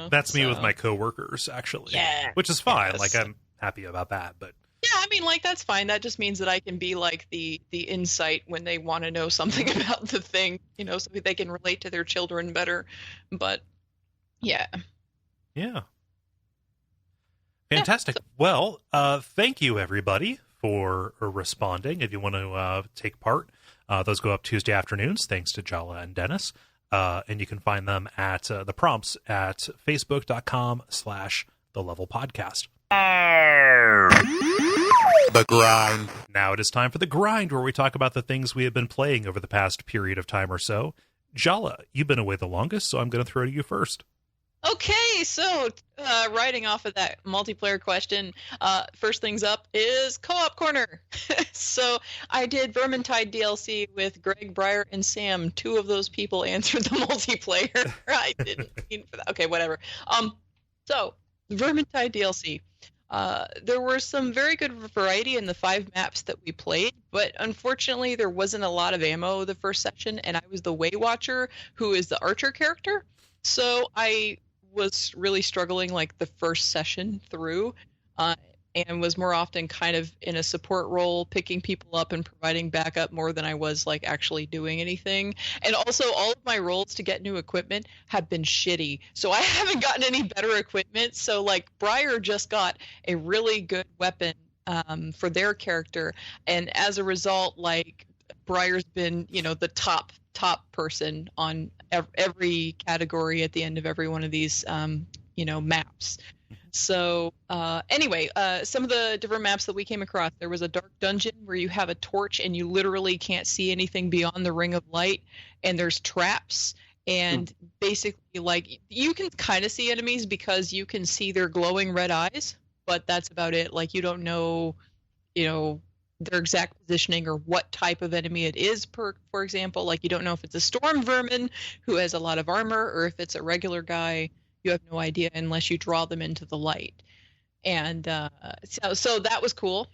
That's me with my coworkers, actually. Yeah, which is fine. Yes. Like, I'm happy about that, but yeah, I mean, like, that's fine. That just means that I can be like the insight when they want to know something about the thing, so they can relate to their children better. But yeah, fantastic. Yeah. Well, thank you everybody for responding. If you want to take part, those go up Tuesday afternoons. Thanks to Jala and Dennis. And you can find them at the prompts at facebook.com/thelevelpodcast. The grind. Now it is time for the grind, where we talk about the things we have been playing over the past period of time or so. Jala, you've been away the longest, so I'm going to throw to you first. Okay, so riding off of that multiplayer question, first things up is Co-op Corner. So I did Vermintide DLC with Greg, Briar, and Sam. Two of those people answered the multiplayer. I didn't mean for that. Okay, whatever. So Vermintide DLC. There were some very good variety in the 5 maps that we played, but unfortunately there wasn't a lot of ammo the first session, and I was the Way Watcher, who is the archer character. So I was really struggling like the first session through, and was more often kind of in a support role, picking people up and providing backup more than I was like actually doing anything. And also all of my roles to get new equipment have been shitty, so I haven't gotten any better equipment. So like Briar just got a really good weapon for their character, and as a result, like Briar's been the top person on every category at the end of every one of these maps. So anyway, some of the different maps that we came across, there was a dark dungeon where you have a torch and you literally can't see anything beyond the ring of light, and there's traps, and basically like you can kind of see enemies because you can see their glowing red eyes, but that's about it. Like you don't know their exact positioning or what type of enemy it is. For example, like you don't know if it's a storm vermin who has a lot of armor or if it's a regular guy. You have no idea unless you draw them into the light. And so that was cool.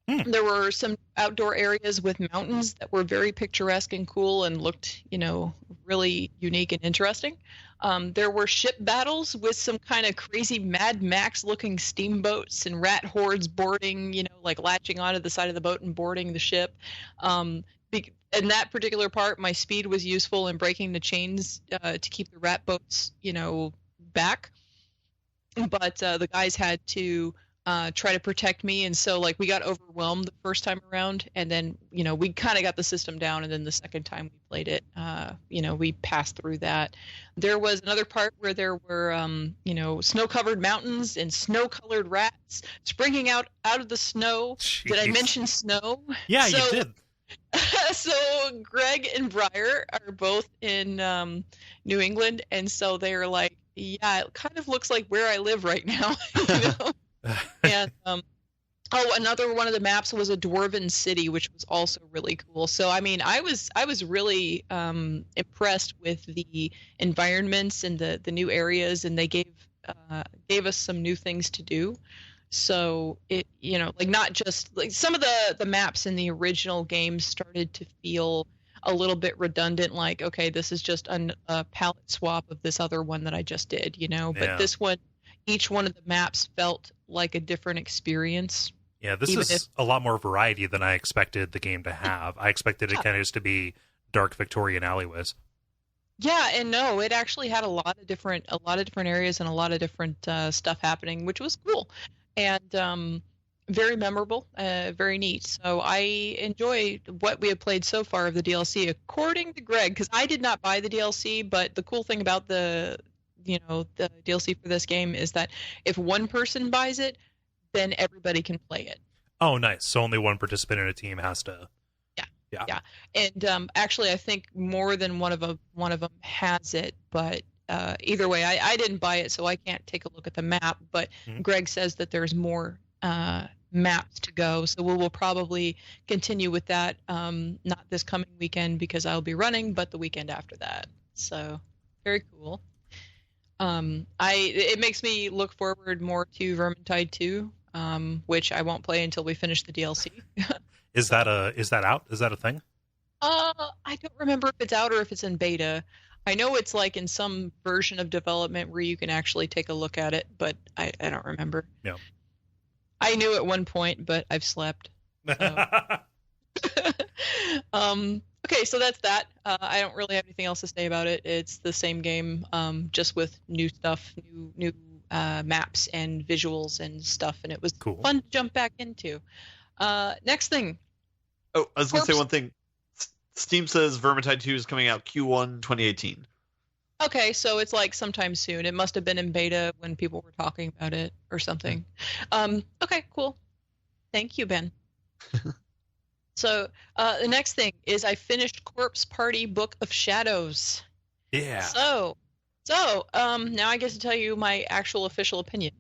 There were some outdoor areas with mountains that were very picturesque and cool and looked, really unique and interesting. There were ship battles with some kind of crazy Mad Max looking steamboats and rat hordes boarding, like latching onto the side of the boat and boarding the ship. In that particular part, my speed was useful in breaking the chains to keep the rat boats, back. But the guys had to try to protect me, and so like we got overwhelmed the first time around, and then we kind of got the system down, and then the second time we played it, we passed through that. There was another part where there were snow-covered mountains and snow-colored rats springing out of the snow. Jeez. Did I mention snow? Yeah, you did. So Greg and Briar are both in New England, and so they're like, yeah, it kind of looks like where I live right now. And another one of the maps was a dwarven city, which was also really cool. So I mean, I was really impressed with the environments and the new areas, and they gave us some new things to do. So it like not just like some of the maps in the original game started to feel a little bit redundant, like, okay, this is just a palette swap of this other one that I just did, but this one, each one of the maps felt like a different experience. Yeah, this is a lot more variety than I expected the game to have. I expected it kind of just to be dark Victorian alleyways. Yeah, and no, it actually had a lot of different areas and a lot of different stuff happening, which was cool and very memorable, very neat. So I enjoy what we have played so far of the DLC, according to Greg, because I did not buy the DLC. But the cool thing about the DLC for this game is that if one person buys it, then everybody can play it. Oh, nice. So only one participant in a team has to. Yeah. And actually, I think more than one of them has it. But either way, I didn't buy it, so I can't take a look at the map. But Greg says that there's more maps to go, so we will probably continue with that. Not this coming weekend because I'll be running, but the weekend after that. So very cool. It makes me look forward more to Vermintide 2, which I won't play until we finish the DLC. Is that out? Is that a thing? I don't remember if it's out or if it's in beta. I know it's like in some version of development where you can actually take a look at it, but I don't remember. Yeah. I knew at one point, but I've slept. So. Okay, so that's that. I don't really have anything else to say about it. It's the same game, just with new stuff, new maps and visuals and stuff, and it was fun to jump back into. Next thing. Oh, I was going to say one thing. Steam says Vermintide 2 is coming out Q1 2018. Okay, so it's like sometime soon. It must have been in beta when people were talking about it or something. Okay, cool. Thank you, Ben. So the next thing is I finished Corpse Party Book of Shadows. Yeah. So now I get to tell you my actual official opinion.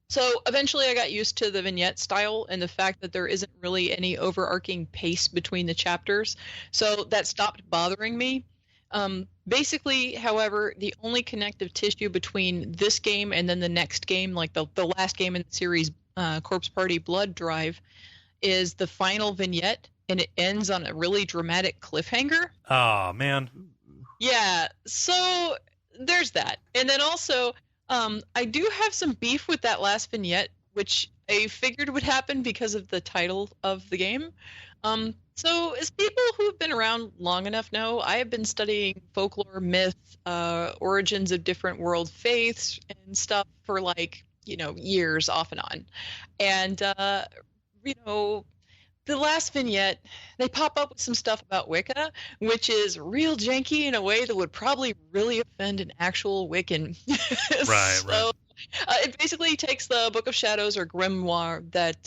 So eventually I got used to the vignette style and the fact that there isn't really any overarching pace between the chapters. So that stopped bothering me. Basically, however, the only connective tissue between this game and then the next game, like the last game in the series, Corpse Party Blood Drive, is the final vignette, and it ends on a really dramatic cliffhanger. Oh, man. Yeah, so there's that. And then also, I do have some beef with that last vignette, which I figured would happen because of the title of the game. So as people who have been around long enough know, I have been studying folklore, myth, origins of different world faiths and stuff for years off and on. And, the last vignette, they pop up with some stuff about Wicca, which is real janky in a way that would probably really offend an actual Wiccan. Right. It basically takes the Book of Shadows or grimoire that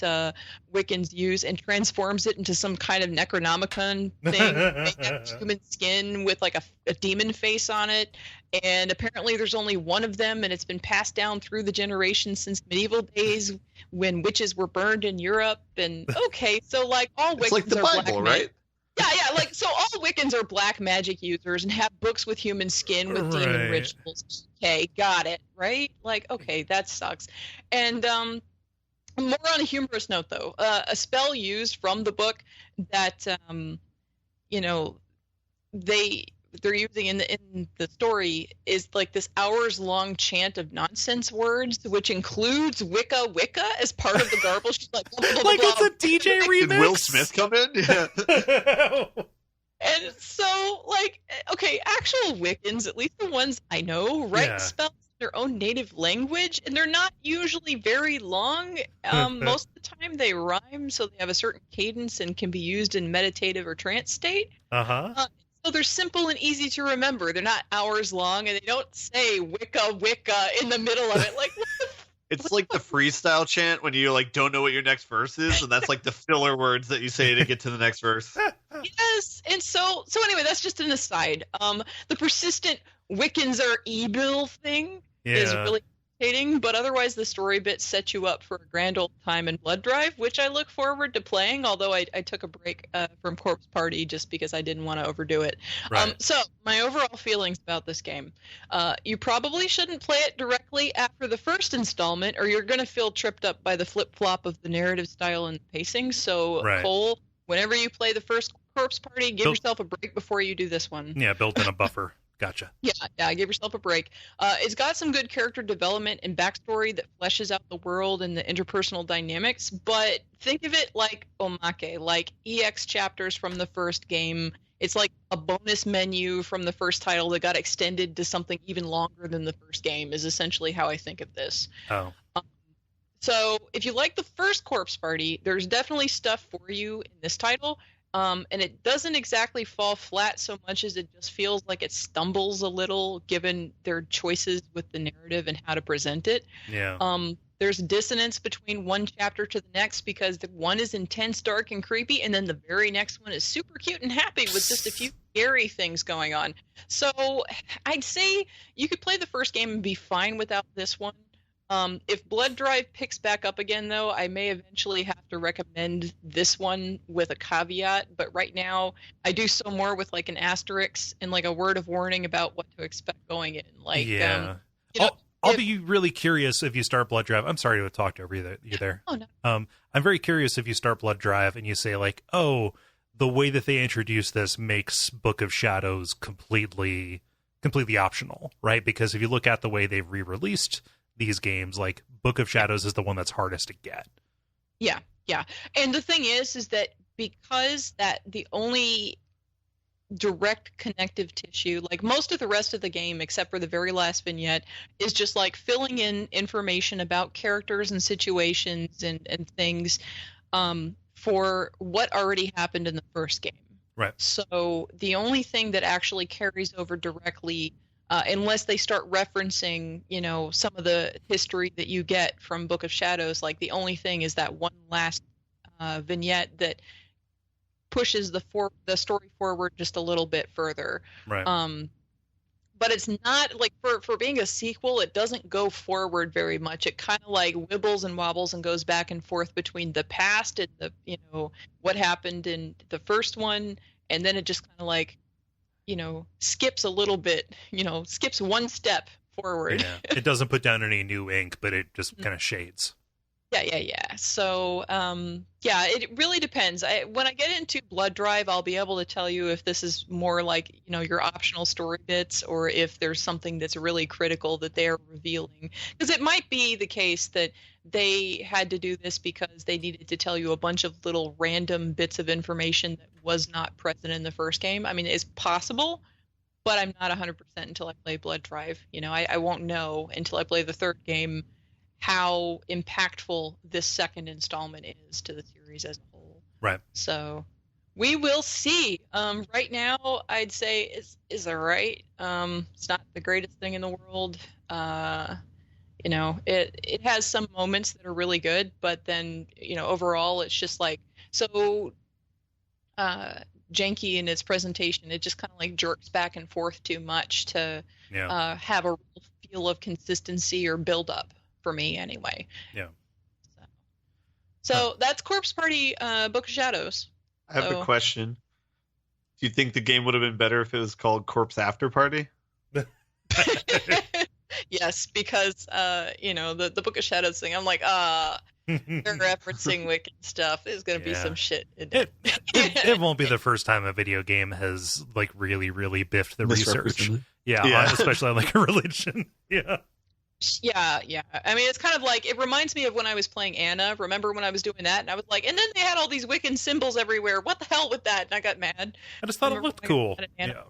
Wiccans use and transforms it into some kind of Necronomicon thing, made out of human skin with like a demon face on it. And apparently there's only one of them, and it's been passed down through the generations since medieval days when witches were burned in Europe. And okay, so like all Wiccans like the are Bible, black right? Yeah, so all Wiccans are black magic users and have books with human skin with demon rituals. Okay, got it, right? Like, okay, that sucks. And more on a humorous note, though, a spell used from the book that they're using in the story is like this hours-long chant of nonsense words, which includes Wicca as part of the garble. She's like, blah, blah, blah, like it's a DJ remix. Did Will Smith come in? Yeah. And so, okay, actual Wiccans, at least the ones I know, write spells in their own native language, and they're not usually very long. Most of the time they rhyme, so they have a certain cadence and can be used in meditative or trance state. So they're simple and easy to remember. They're not hours long, and they don't say Wicca in the middle of it. Like, what the It's like the freestyle chant when you don't know what your next verse is, and that's like the filler words that you say to get to the next verse. Yes, and so anyway, that's just an aside. The persistent Wiccans are evil thing is really irritating, but otherwise the story bit sets you up for a grand old time in Blood Drive, which I look forward to playing, although I took a break from Corpse Party just because I didn't want to overdo it. Right. So my overall feelings about this game. You probably shouldn't play it directly after the first installment, or you're going to feel tripped up by the flip-flop of the narrative style and pacing. So, Cole, whenever you play the first Corpse Party, give yourself a break before you do this one. Yeah, built in a buffer. Gotcha. Yeah, give yourself a break. It's got some good character development and backstory that fleshes out the world and the interpersonal dynamics, but think of it like Omake, like EX chapters from the first game. It's like a bonus menu from the first title that got extended to something even longer than the first game, is essentially how I think of this. Oh. So if you like the first Corpse Party, there's definitely stuff for you in this title. And it doesn't exactly fall flat so much as it just feels like it stumbles a little given their choices with the narrative and how to present it. Yeah. There's dissonance between one chapter to the next because the one is intense, dark, and creepy, and then the very next one is super cute and happy with just a few scary things going on. So I'd say you could play the first game and be fine without this one. If Blood Drive picks back up again, though, I may eventually have to recommend this one with a caveat. But right now, I do so more with like an asterisk and like a word of warning about what to expect going in. Like, yeah. I'll be really curious if you start Blood Drive. I'm sorry to talk over you there. Oh, no. I'm very curious if you start Blood Drive and you say like, oh, the way that they introduce this makes Book of Shadows completely optional, right? Because if you look at the way they've re-released these games, like Book of Shadows is the one that's hardest to get. Yeah. And the thing is that because that the only direct connective tissue, like most of the rest of the game except for the very last vignette, is just like filling in information about characters and situations and things for what already happened in the first game. Right. So the only thing that actually carries over directly, unless they start referencing, some of the history that you get from Book of Shadows, like the only thing is that one last vignette that pushes the story forward just a little bit further. Right. But it's not like for being a sequel, it doesn't go forward very much. It kind of like wibbles and wobbles and goes back and forth between the past and the what happened in the first one, and then it just kind of like skips a little bit, skips one step forward. Yeah. It doesn't put down any new ink, but it just kind of shades. Yeah. So, it really depends. When I get into Blood Drive, I'll be able to tell you if this is more like, your optional story bits or if there's something that's really critical that they're revealing. Because it might be the case that they had to do this because they needed to tell you a bunch of little random bits of information that was not present in the first game. I mean, it's possible, but I'm not 100% until I play Blood Drive. I won't know until I play the third game how impactful this second installment is to the series as a whole. Right. So we will see. Right now, I'd say is all right. It's not the greatest thing in the world. It has some moments that are really good, but then overall, it's just like so janky in its presentation. It just kind of like jerks back and forth too much to have a real feel of consistency or build up. For me, anyway. Yeah. So that's Corpse Party, Book of Shadows. I have a question. Do you think the game would have been better if it was called Corpse After Party? Yes, because the Book of Shadows thing. I'm like, they're referencing Wicked stuff. There's gonna be some shit. It won't be the first time a video game has like really, really biffed the research. Yeah. Especially on like a religion. Yeah. Yeah. I mean, it's kind of like, it reminds me of when I was playing Anna. Remember when I was doing that? And I was like, and then they had all these Wiccan symbols everywhere. What the hell with that? And I got mad. I just thought it looked cool. Yeah.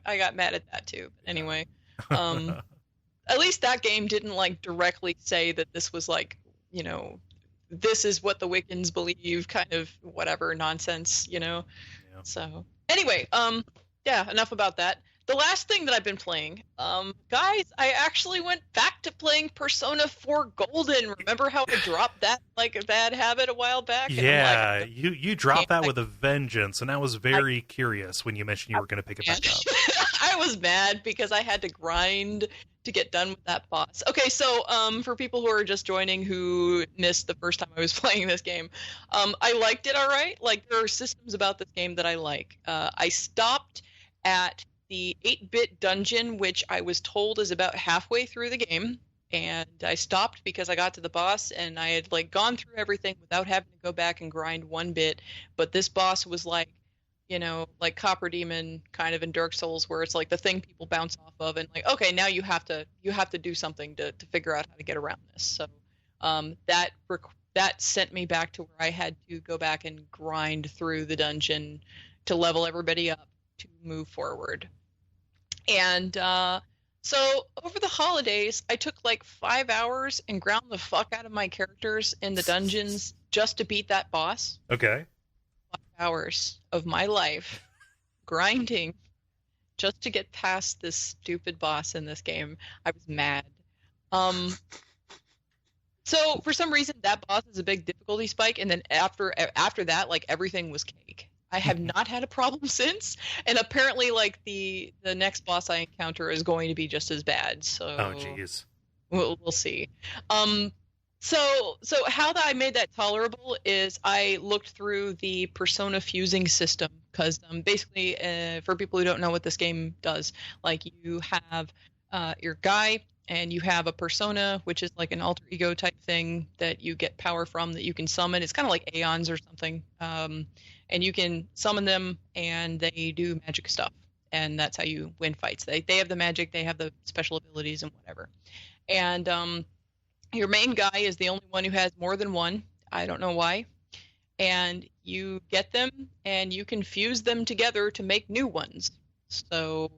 I got mad at that too. But anyway, at least that game didn't like directly say that this was like, this is what the Wiccans believe, kind of whatever nonsense, Yeah. So anyway, enough about that. The last thing that I've been playing, guys, I actually went back to playing Persona 4 Golden. Remember how I dropped that like a bad habit a while back? Yeah, like, you dropped that with a vengeance, and I was very curious when you mentioned you were going to pick it back up. I was mad because I had to grind to get done with that boss. Okay, so for people who are just joining who missed the first time I was playing this game, I liked it all right. Like, there are systems about this game that I like. I stopped at the 8-bit dungeon, which I was told is about halfway through the game, and I stopped because I got to the boss and I had like gone through everything without having to go back and grind one bit. But this boss was like, like Copper Demon kind of in Dark Souls, where it's like the thing people bounce off of, and like, okay, now you have to do something to figure out how to get around this. So that sent me back to where I had to go back and grind through the dungeon to level everybody up to move forward. And so over the holidays, I took like 5 hours and ground the fuck out of my characters in the dungeons just to beat that boss. Okay. 5 hours of my life grinding just to get past this stupid boss in this game. I was mad. So for some reason that boss is a big difficulty spike, and then after that, like, everything was cake. I have not had a problem since, and apparently like the next boss I encounter is going to be just as bad. So oh jeez, we'll see. So how that I made that tolerable is I looked through the persona fusing system, because basically, for people who don't know what this game does, like, you have your guy and you have a persona, which is like an alter ego type thing that you get power from, that you can summon. It's kind of like Aeons or something, and you can summon them and they do magic stuff, and that's how you win fights. They have the magic, they have the special abilities and whatever. And your main guy is the only one who has more than one. I don't know why. And you get them and you can fuse them together to make new ones. So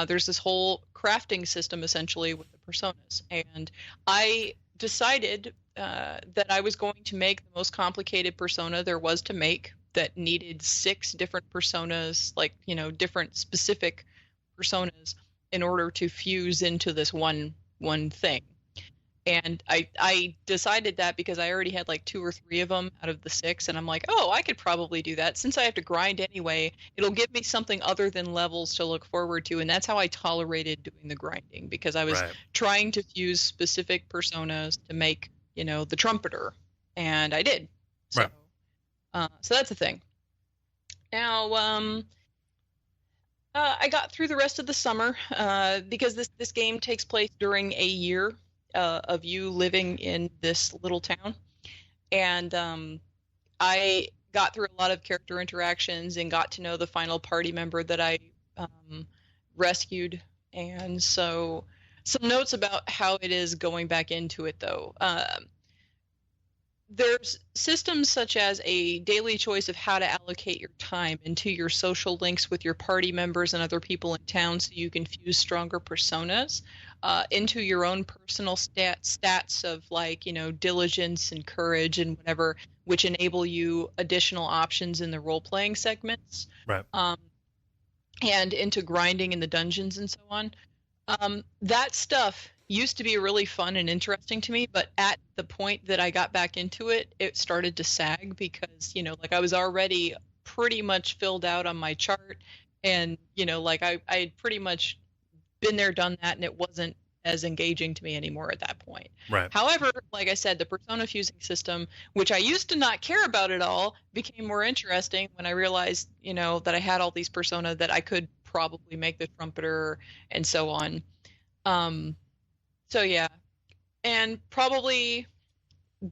there's this whole crafting system essentially with the personas. And I decided that I was going to make the most complicated persona there was to make, that needed 6 different personas, like, different specific personas, in order to fuse into this one thing. And I decided that because I already had like 2 or 3 of them out of the 6, and I'm like, oh, I could probably do that. Since I have to grind anyway, it'll give me something other than levels to look forward to. And that's how I tolerated doing the grinding, because I was trying to fuse specific personas to make, the trumpeter, and I did. So, so that's the thing. Now, I got through the rest of the summer because this game takes place during a year of you living in this little town, and I got through a lot of character interactions and got to know the final party member that I rescued. And so, some notes about how it is going back into it, though. There's systems such as a daily choice of how to allocate your time into your social links with your party members and other people in town, so you can fuse stronger personas, into your own personal stats of, like, diligence and courage and whatever, which enable you additional options in the role-playing segments, and into grinding in the dungeons and so on. That stuff used to be really fun and interesting to me, but at the point that I got back into it, it started to sag, because, like, I was already pretty much filled out on my chart, and, like, I had pretty much been there, done that, and it wasn't as engaging to me anymore at that point. However, like I said, the persona fusing system, which I used to not care about at all, became more interesting when I realized, that I had all these persona that I could probably make the trumpeter and so on. So yeah, and probably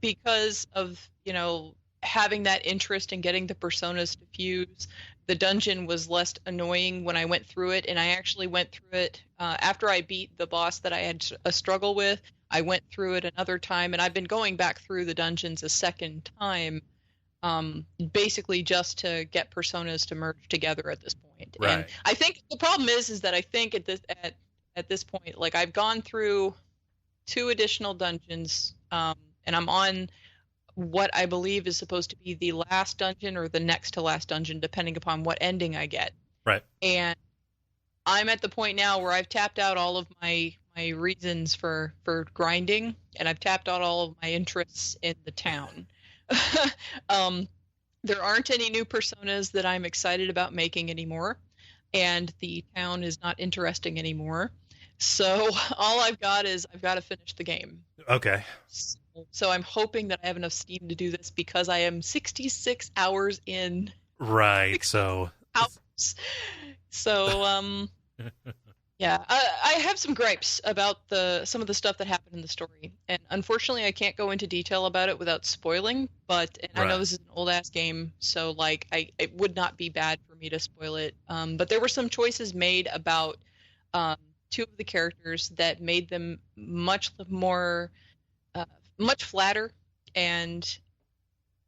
because of, having that interest in getting the personas to fuse, the dungeon was less annoying when I went through it. And I actually went through it after I beat the boss that I had a struggle with. I went through it another time, and I've been going back through the dungeons a second time, basically just to get personas to merge together at this point. And I think the problem is that I think at this point, like, I've gone through 2 additional dungeons, and I'm on what I believe is supposed to be the last dungeon or the next to last dungeon, depending upon what ending I get. And I'm at the point now where I've tapped out all of my reasons for grinding, and I've tapped out all of my interests in the town. There aren't any new personas that I'm excited about making anymore, and the town is not interesting anymore. So all I've got is I've got to finish the game. Okay. So I'm hoping that I have enough steam to do this, because I am 66 hours in. Right. So. Hours. So Yeah, I have some gripes about some of the stuff that happened in the story, and unfortunately, I can't go into detail about it without spoiling. And I know this is an old ass game, so like, it would not be bad for me to spoil it. But there were some choices made about two of the characters that made them much more, much flatter, and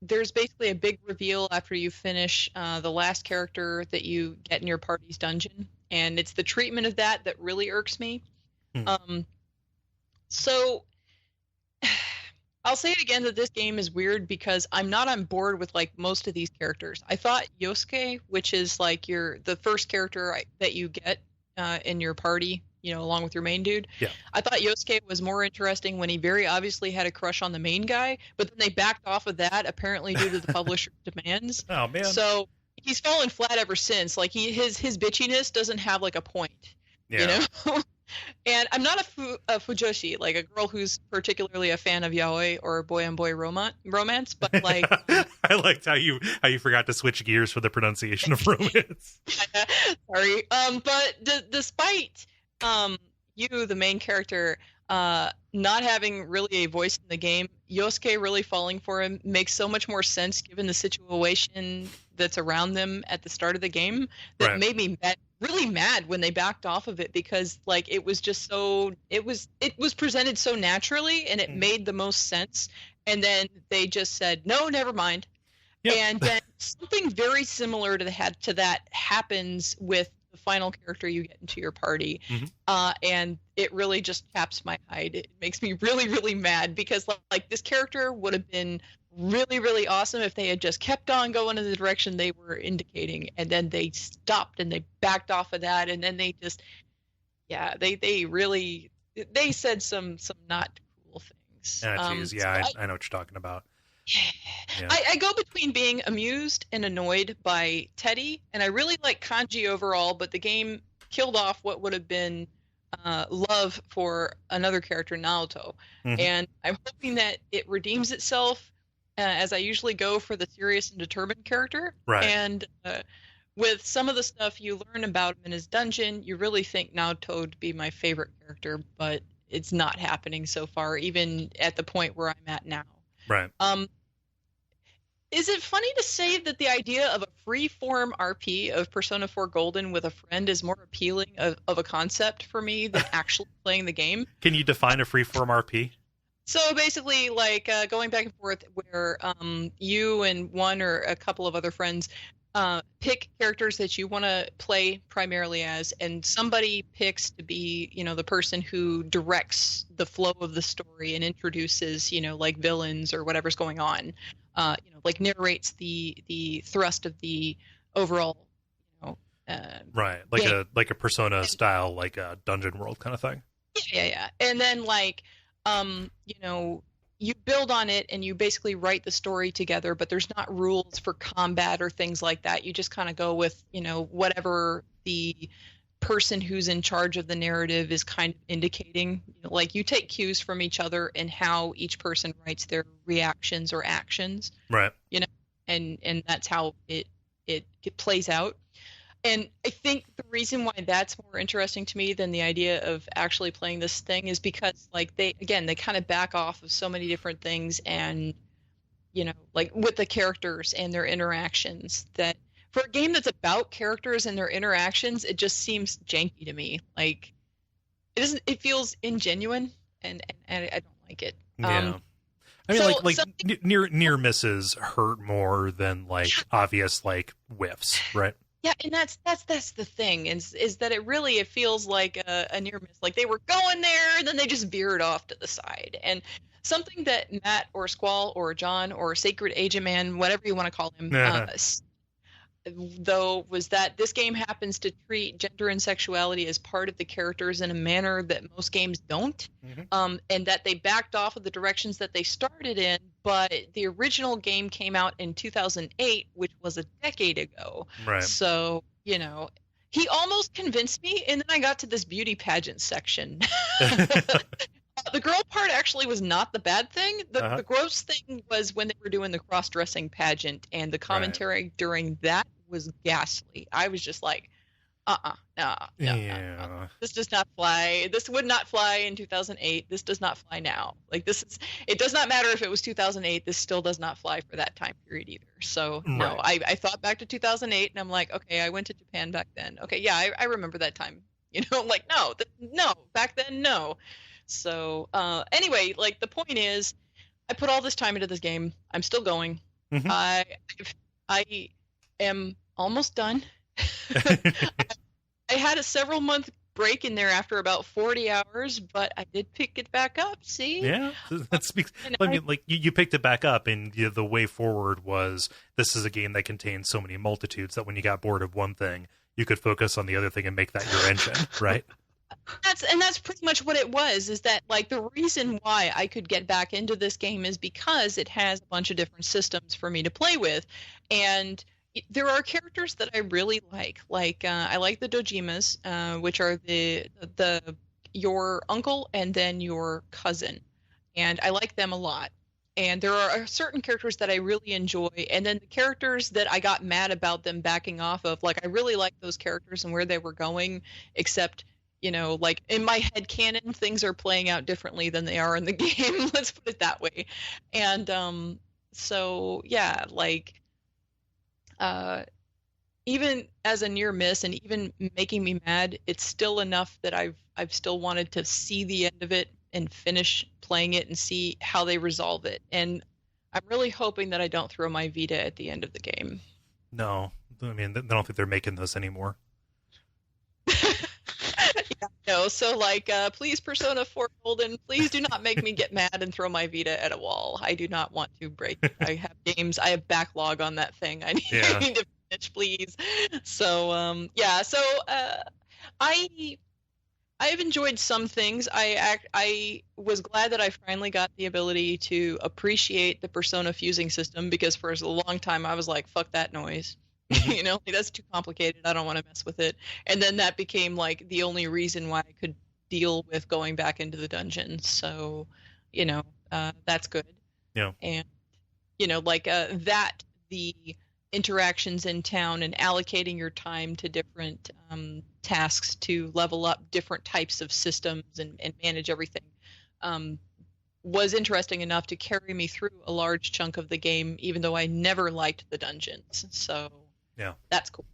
there's basically a big reveal after you finish the last character that you get in your party's dungeon, and it's the treatment of that really irks me. So I'll say it again that this game is weird because I'm not on board with like most of these characters. I thought Yosuke, which is like the first character that you get in your party, along with your main dude. Yeah. I thought Yosuke was more interesting when he very obviously had a crush on the main guy, but then they backed off of that apparently due to the publisher's demands. Oh man. So he's fallen flat ever since. Like his bitchiness doesn't have like a point. Yeah. And I'm not a fujoshi, like a girl who's particularly a fan of yaoi or boy-on-boy romance, but like I liked how you forgot to switch gears for the pronunciation of romance. Sorry. But despite you, the main character, not having really a voice in the game, Yosuke really falling for him makes so much more sense given the situation that's around them at the start of the game that made me really mad when they backed off of it, because like it was just it was presented so naturally and it made the most sense, and then they just said no, never mind. Yep. And then something very similar to that happens with the final character you get into your party. And it really just chaps my hide. It makes me really, really mad because like this character would have been really, really awesome if they had just kept on going in the direction they were indicating, and then they stopped and they backed off of that, and then they just they said some not cool things. Geez, I know what you're talking about. Yeah. I go between being amused and annoyed by Teddy, and I really like Kanji overall, but the game killed off what would have been love for another character, Naoto. And I'm hoping that it redeems itself as I usually go for the serious and determined character. And with some of the stuff you learn about him in his dungeon, you really think Naoto would be my favorite character, but it's not happening so far, even at the point where I'm at now. Is it funny to say that the idea of a free-form RP of Persona 4 Golden with a friend is more appealing of a concept for me than actually playing the game? Can you define a free-form RP? So basically, like going back and forth where you and one or a couple of other friends pick characters that you want to play primarily as, and somebody picks to be, the person who directs the flow of the story and introduces, like villains or whatever's going on, like narrates the thrust of the overall, like a Persona style, like a Dungeon World kind of thing. Yeah. And then like, you build on it and you basically write the story together, but there's not rules for combat or things like that. You just kind of go with, whatever the person who's in charge of the narrative is kind of indicating. Like you take cues from each other and how each person writes their reactions or actions. And that's how it plays out. And I think the reason why that's more interesting to me than the idea of actually playing this thing is because, like, they kind of back off of so many different things, and, like with the characters and their interactions, that for a game that's about characters and their interactions, it just seems janky to me. Like, it feels ingenuine, and I don't like it. Yeah. I mean, near misses hurt more than like obvious like whiffs, right? Yeah, and that's the thing is that it feels like a near miss. Like they were going there, and then they just veered off to the side. And something that Matt or Squall or John or Sacred Agent Man, whatever you want to call him, though, was that this game happens to treat gender and sexuality as part of the characters in a manner that most games don't, and that they backed off of the directions that they started in, but the original game came out in 2008, which was a decade ago. So, he almost convinced me, and then I got to this beauty pageant section. The girl part actually was not the bad thing. The gross thing was when they were doing the cross-dressing pageant, and the commentary during that was ghastly. I was just like, No. Yeah. This does not fly. This would not fly in 2008. This does not fly now. Like, it does not matter if it was 2008. This still does not fly for that time period either. So no, Right. I thought back to 2008 and I'm like, okay, I went to Japan back then. Okay, yeah, I remember that time. Like, no, back then, no. So anyway, like, the point is, I put all this time into this game. I'm still going. Mhm. I am almost done. I had a several month break in there after about 40 hours, but I did pick it back up. See? Yeah, that speaks. I mean, like you picked it back up, and the way forward was this is a game that contains so many multitudes that when you got bored of one thing, you could focus on the other thing and make that your engine, right? That's pretty much what it was. Is that, like, the reason why I could get back into this game is because it has a bunch of different systems for me to play with, and there are characters that I really like. Like, I like the Dojimas, which are the your uncle and then your cousin, and I like them a lot. And there are certain characters that I really enjoy, and then the characters that I got mad about them backing off of, like, I really like those characters and where they were going, except, like, in my head canon, things are playing out differently than they are in the game. Let's put it that way. And so yeah, like, even as a near miss and even making me mad, it's still enough that I've still wanted to see the end of it and finish playing it and see how they resolve it. And I'm really hoping that I don't throw my Vita at the end of the game. No, I mean, I don't think they're making this anymore. Yeah, no, so, like, please, Persona 4 Golden, please do not make me get mad and throw my Vita at a wall. I do not want to break it. I have backlog on that thing. I need to finish, please. So, yeah, so I've enjoyed some things. I was glad that I finally got the ability to appreciate the Persona fusing system, because for a long time I was like, fuck that noise. Like, that's too complicated. I don't want to mess with it. And then that became, like, the only reason why I could deal with going back into the dungeon. So, that's good. Yeah. And, like, that, the interactions in town and allocating your time to different tasks to level up different types of systems and manage everything was interesting enough to carry me through a large chunk of the game, even though I never liked the dungeons. So yeah, that's cool.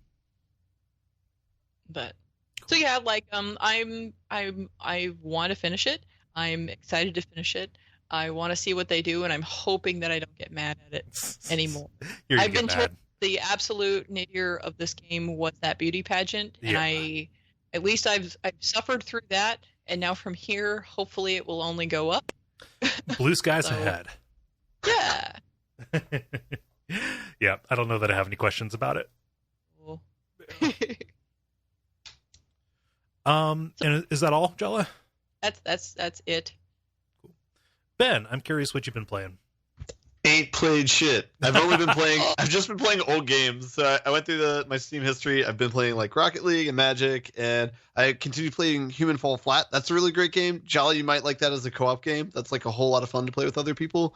But so yeah, like, I want to finish it. I'm excited to finish it. I want to see what they do, and I'm hoping that I don't get mad at it anymore. I've been told the absolute nadir of this game was that beauty pageant, and I've suffered through that, and now from here, hopefully, it will only go up. Blue skies ahead. Yeah. Yeah, I don't know that I have any questions about it. Cool. And is that all, Jala? That's it. Cool. Ben, I'm curious what you've been playing. Ain't played shit. I've just been playing old games. So I went through my Steam history. I've been playing, like, Rocket League and Magic, and I continue playing Human Fall Flat. That's a really great game. Jolly, you might like that as a co-op game. That's, like, a whole lot of fun to play with other people.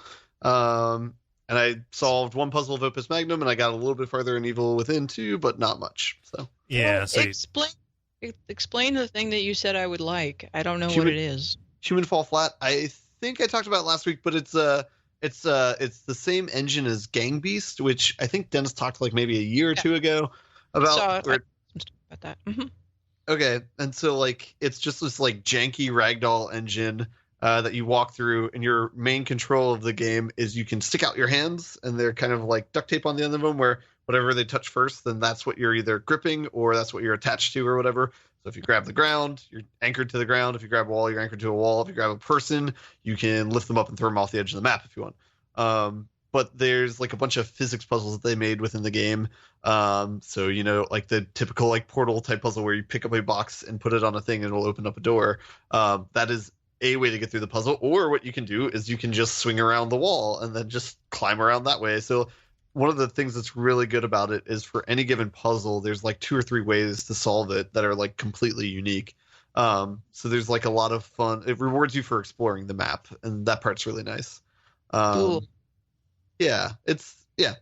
And I solved one puzzle of Opus Magnum, and I got a little bit farther in Evil Within 2, but not much. So yeah. So explain the thing that you said I would like. I don't know what it is. Human Fall Flat. I think I talked about it last week, but it's the same engine as Gang Beast, which I think Dennis talked, like, maybe a year or two ago about. About that. Mm-hmm. Okay, and so, like, it's just this, like, janky ragdoll engine that you walk through, and your main control of the game is you can stick out your hands, and they're kind of like duct tape on the end of them, where whatever they touch first, then that's what you're either gripping or that's what you're attached to or whatever. So if you grab the ground, you're anchored to the ground. If you grab a wall, you're anchored to a wall. If you grab a person, you can lift them up and throw them off the edge of the map if you want. But there's, like, a bunch of physics puzzles that they made within the game. So, like the typical, like, portal type puzzle where you pick up a box and put it on a thing and it'll open up a door. That is a way to get through the puzzle. Or what you can do is you can just swing around the wall and then just climb around that way. So one of the things that's really good about it is for any given puzzle, there's, like, 2 or 3 ways to solve it that are, like, completely unique. So there's, like, a lot of fun. It rewards you for exploring the map, and that part's really nice. Cool. Yeah, it's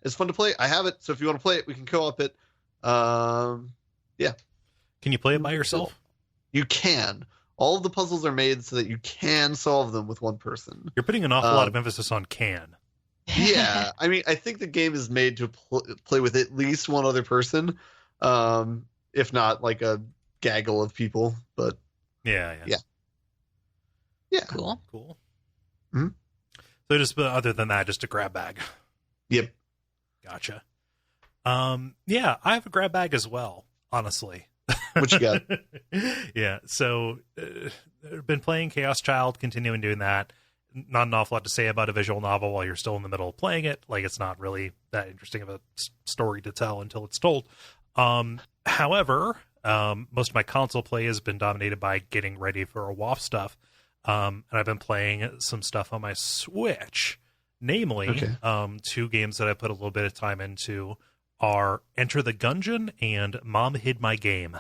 fun to play. I have it, so if you want to play it, we can co-op it. Yeah. Can you play it by yourself? You can. All of the puzzles are made so that you can solve them with one person. You're putting an awful lot of emphasis on can. Yeah, I mean, I think the game is made to play with at least one other person, if not like a gaggle of people. But yeah. Cool. Mm-hmm. So just other than that, just a grab bag. Yep. Gotcha. Yeah, I have a grab bag as well, honestly. What you got? Yeah, so been playing Chaos Child, continuing doing that. Not an awful lot to say about a visual novel while you're still in the middle of playing it. Like, it's not really that interesting of a story to tell until it's told. However, most of my console play has been dominated by getting ready for a WoW stuff. And I've been playing some stuff on my Switch. Namely, two games that I put a little bit of time into are Enter the Gungeon and Mom Hid My Game.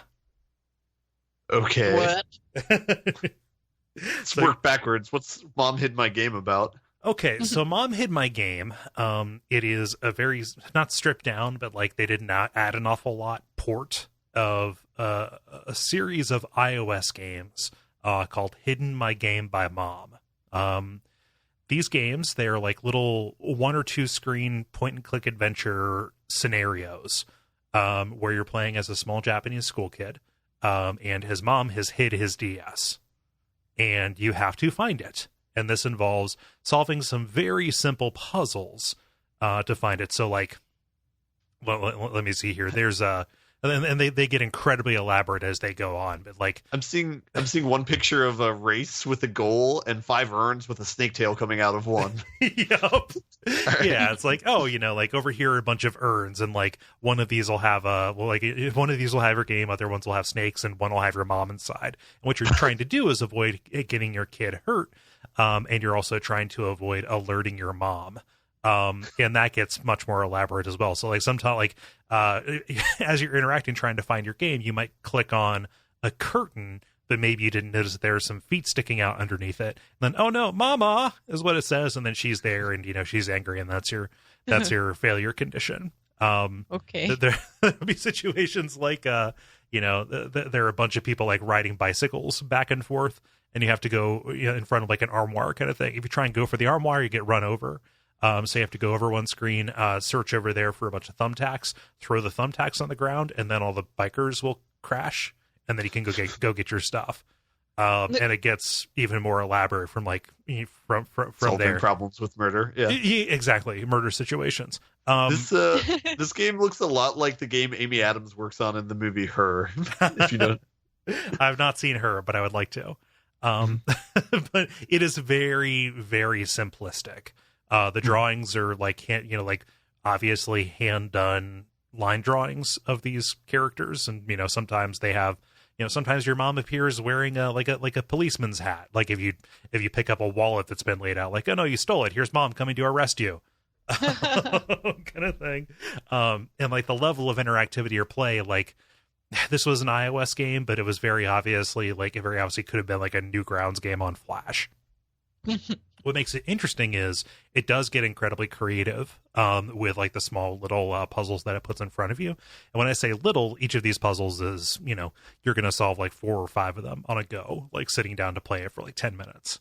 Okay. What? Let's work backwards. What's Mom Hid My Game about? Okay, so Mom Hid My Game. It is a very, not stripped down, but like they did not add an awful lot port of a series of iOS games called Hidden My Game by Mom. These games, they're like little 1 or 2 screen point and click adventure scenarios where you're playing as a small Japanese school kid and his mom has hid his DS. And you have to find it. And this involves solving some very simple puzzles to find it. So, like, well, let me see here. There's and they get incredibly elaborate as they go on. But like, I'm seeing one picture of a race with a goal and 5 urns with a snake tail coming out of one. Yep. Right. Yeah, it's like, oh, like over here are a bunch of urns, and like one of these will have one of these will have your game, other ones will have snakes, and one will have your mom inside. And what you're trying to do is avoid getting your kid hurt, and you're also trying to avoid alerting your mom. And that gets much more elaborate as well. So like sometimes like as you're interacting trying to find your game, you might click on a curtain, but maybe you didn't notice that there are some feet sticking out underneath it. And then, oh no, mama is what it says, and then she's there and she's angry, and that's your failure condition. Okay. There'll be situations like there are a bunch of people like riding bicycles back and forth, and you have to go in front of like an armoire kind of thing. If you try and go for the armoire, you get run over. So you have to go over one screen, search over there for a bunch of thumbtacks, throw the thumbtacks on the ground, and then all the bikers will crash, and then you can go get your stuff. And it gets even more elaborate from like from solving there. Problems with murder. Yeah, exactly, murder situations. This game looks a lot like the game Amy Adams works on in the movie Her. If you know, I've not seen Her, but I would like to. But it is very, very simplistic. The drawings are like obviously hand done line drawings of these characters, and sometimes they have sometimes your mom appears wearing a policeman's hat. Like if you pick up a wallet that's been laid out, like, oh no, you stole it. Here's mom coming to arrest you, kind of thing. And like the level of interactivity or play, like this was an iOS game, but it was very obviously could have been like a Newgrounds game on Flash. What makes it interesting is it does get incredibly creative with like the small little puzzles that it puts in front of you. And when I say little, each of these puzzles is, you're going to solve like 4 or 5 of them on a go, like sitting down to play it for like 10 minutes.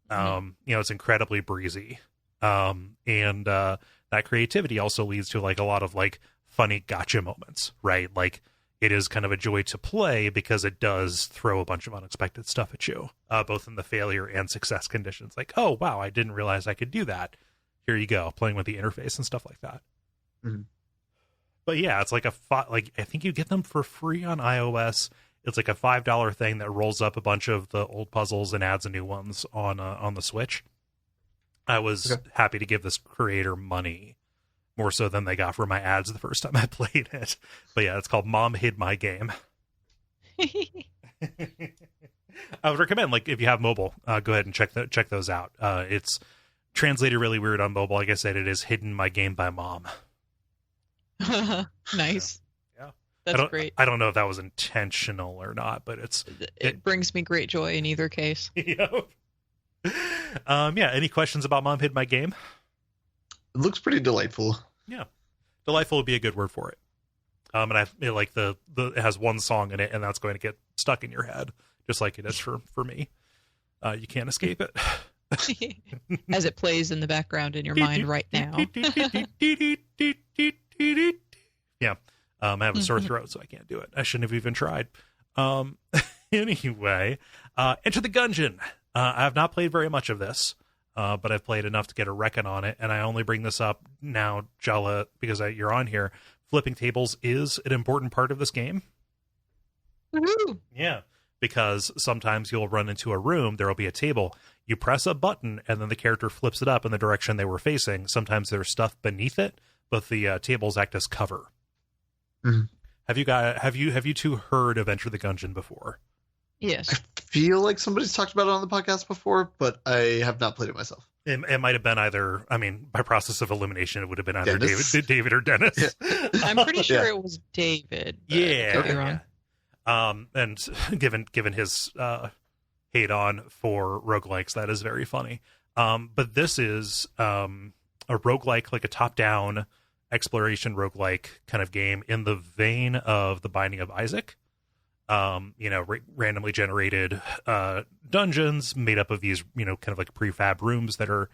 It's incredibly breezy. And that creativity also leads to like a lot of like funny gotcha moments, right? Like it is kind of a joy to play because it does throw a bunch of unexpected stuff at you, both in the failure and success conditions. Like, oh, wow, I didn't realize I could do that. Here you go, playing with the interface and stuff like that. Mm-hmm. But yeah, it's like I think you get them for free on iOS. It's like a $5 thing that rolls up a bunch of the old puzzles and adds new ones on the Switch. I was happy to give this creator money, more so than they got for my ads the first time I played it. But yeah, it's called Mom Hid My Game. I would recommend, like, if you have mobile, go ahead and check those out. It's translated really weird on mobile. Like I said, it is Hidden My Game by Mom. Nice. Yeah. That's great. I don't know if that was intentional or not, but it brings me great joy in either case. Yep. Any questions about Mom Hid My Game? It looks pretty delightful. Yeah. Delightful would be a good word for it. And like it has one song in it, and that's going to get stuck in your head, just like it is for me. You can't escape it. As it plays in the background in your mind right now. Yeah. I have a sore throat, so I can't do it. I shouldn't have even tried. Anyway, Enter the Gungeon. I have not played very much of this, but I've played enough to get a reckon on it, and I only bring this up now, Jala, because you're on here. Flipping tables is an important part of this game. Woo-hoo. Yeah, because sometimes you'll run into a room, there will be a table, you press a button, and then the character flips it up in the direction they were facing. Sometimes there's stuff beneath it, but the tables act as cover. Mm-hmm. Have you two heard of Enter the Gungeon before? Yes. I feel like somebody's talked about it on the podcast before, but I have not played it myself. It might have been either, by process of elimination, it would have been either David or Dennis. Yeah. I'm pretty sure it was David. Yeah. Could be wrong. And given his hate on for roguelikes, that is very funny. But this is a roguelike, like a top-down exploration roguelike kind of game in the vein of The Binding of Isaac. Randomly generated dungeons made up of these, kind of like prefab rooms that are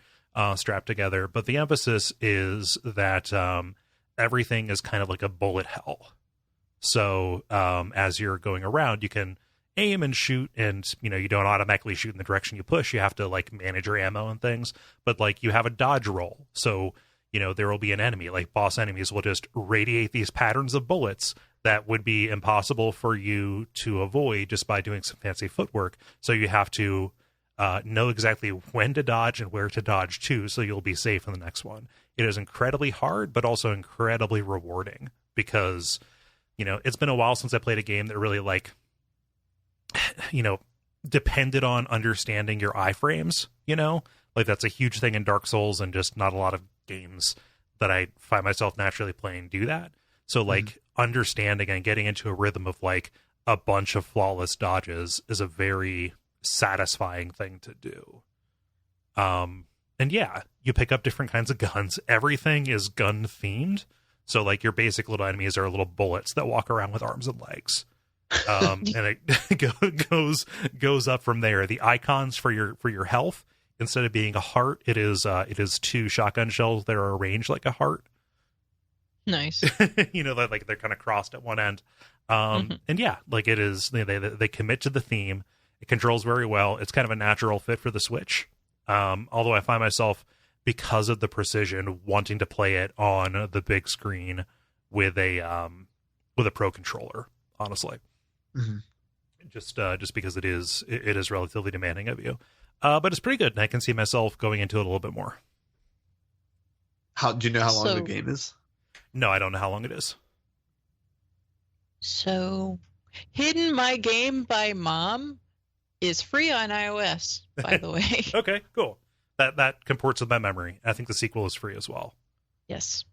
strapped together. But the emphasis is that everything is kind of like a bullet hell. So as you're going around, you can aim and shoot, and you don't automatically shoot in the direction you push. You have to like manage your ammo and things. But like you have a dodge roll, so there will be an enemy, like boss enemies will just radiate these patterns of bullets that would be impossible for you to avoid just by doing some fancy footwork. So you have to know exactly when to dodge and where to dodge to, so you'll be safe in the next one. It is incredibly hard, but also incredibly rewarding because, it's been a while since I played a game that really depended on understanding your iframes, like that's a huge thing in Dark Souls, and just not a lot of games that I find myself naturally playing do that. So understanding and getting into a rhythm of like a bunch of flawless dodges is a very satisfying thing to do. And yeah, you pick up different kinds of guns. Everything is gun themed. So like your basic little enemies are little bullets that walk around with arms and legs. And it goes up from there. The icons for your health, instead of being a heart, it is 2 shotgun shells that are arranged like a heart. Nice. Like they're kind of crossed at one end. And yeah, like it is, they commit to the theme. It controls very well. It's kind of a natural fit for the Switch. Although I find myself, because of the precision, wanting to play it on the big screen with a Pro controller, honestly. Mm-hmm. Just because it is relatively demanding of you. But it's pretty good, and I can see myself going into it a little bit more. Do you know how long the game is? No, I don't know how long it is. So, Hidden My Game by Mom is free on iOS, by the way. Okay, cool. That comports with my memory. I think the sequel is free as well. Yes.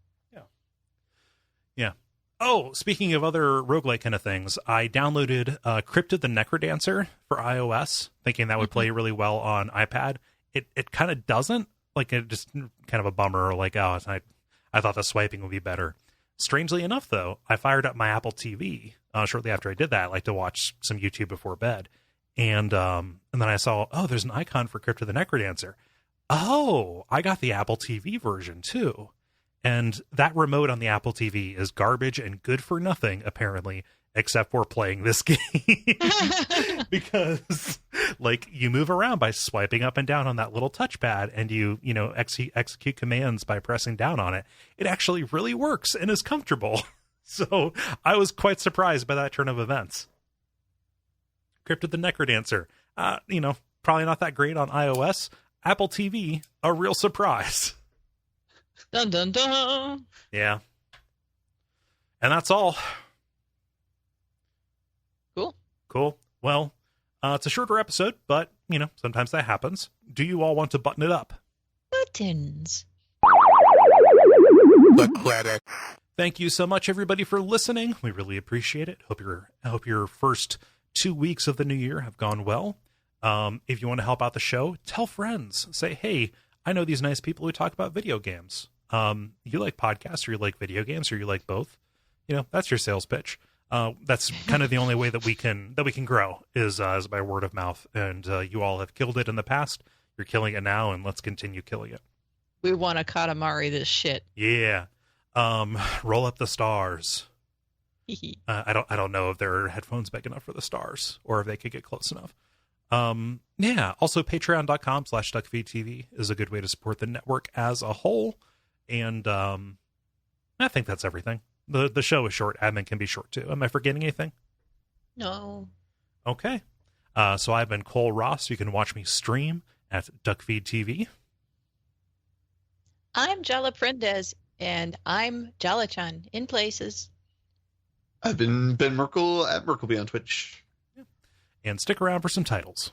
Yeah. Oh, speaking of other roguelike kind of things, I downloaded Crypt the Necrodancer for iOS, thinking that would play really well on iPad. It kind of doesn't. Like, it just kind of a bummer. Like, I thought the swiping would be better. Strangely enough, though, I fired up my Apple TV shortly after I did that. I like to watch some YouTube before bed. And then I saw, there's an icon for Crypt the Necrodancer. Oh, I got the Apple TV version, too. And that remote on the Apple TV is garbage and good for nothing, apparently, except for playing this game. Because, like, you move around by swiping up and down on that little touchpad, and you execute commands by pressing down on it. It actually really works and is comfortable. So I was quite surprised by that turn of events. Crypt the Necrodancer. Probably not that great on iOS. Apple TV, a real surprise. Dun dun dun. Yeah. And that's all. Cool. Well, it's a shorter episode, but, sometimes that happens. Do you all want to button it up? Buttons. Thank you so much, everybody, for listening. We really appreciate it. I hope your first 2 weeks of the new year have gone well. If you want to help out the show, tell friends. Say, hey, I know these nice people who talk about video games. You like podcasts, or you like video games, or you like both? that's your sales pitch. That's kind of the only way that we can grow is by word of mouth. And you all have killed it in the past. You're killing it now, and let's continue killing it. We want to Katamari this shit. Yeah. Roll up the stars. I don't know if there are headphones big enough for the stars or if they could get close enough. Yeah. Also, patreon.com/Duckfeed.tv is a good way to support the network as a whole. And I think that's everything. The show is short. Admin can be short, too. Am I forgetting anything? No. Okay. So I've been Cole Ross. You can watch me stream at Duckfeed.tv. I'm Jala Prendez, and I'm Jala-chan in places. I've been Ben Merkel at Merkleby on Twitch. Yeah. And stick around for some titles.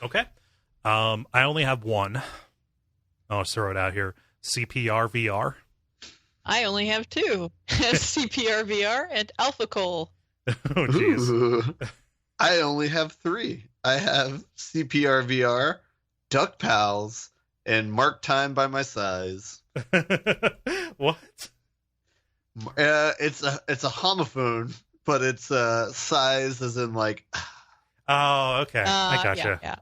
Okay. I only have one. I'll throw it out here. Cpr-Vr. I only have two. Cpr-Vr and AlphaCole. Oh, jeez. I only have three. I have Cpr-Vr, Duck Pals, and Mark Time by My Size. What? It's a homophone, but it's size as in like... Oh, okay. I gotcha. Yeah.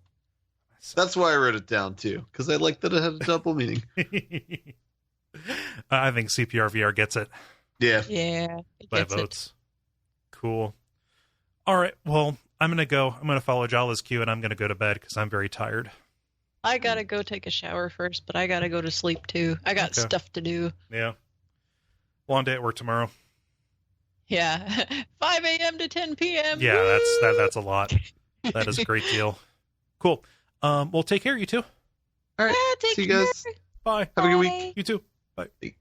That's why I wrote it down, too, because I like that it had a double meaning. I think Cpr-Vr gets it. Yeah. Yeah. By votes. Cool. All right. Well, I'm going to go. I'm going to follow Jala's cue, and I'm going to go to bed because I'm very tired. I got to go take a shower first, but I got to go to sleep, too. I got stuff to do. Yeah. Long day at work tomorrow. Yeah. 5 a.m. to 10 p.m. Yeah, Woo! that's a lot. That is a great deal. Cool. Well, take care, you two. All right. Yeah, see you guys. Bye. Have a good week. You too. Bye. Bye.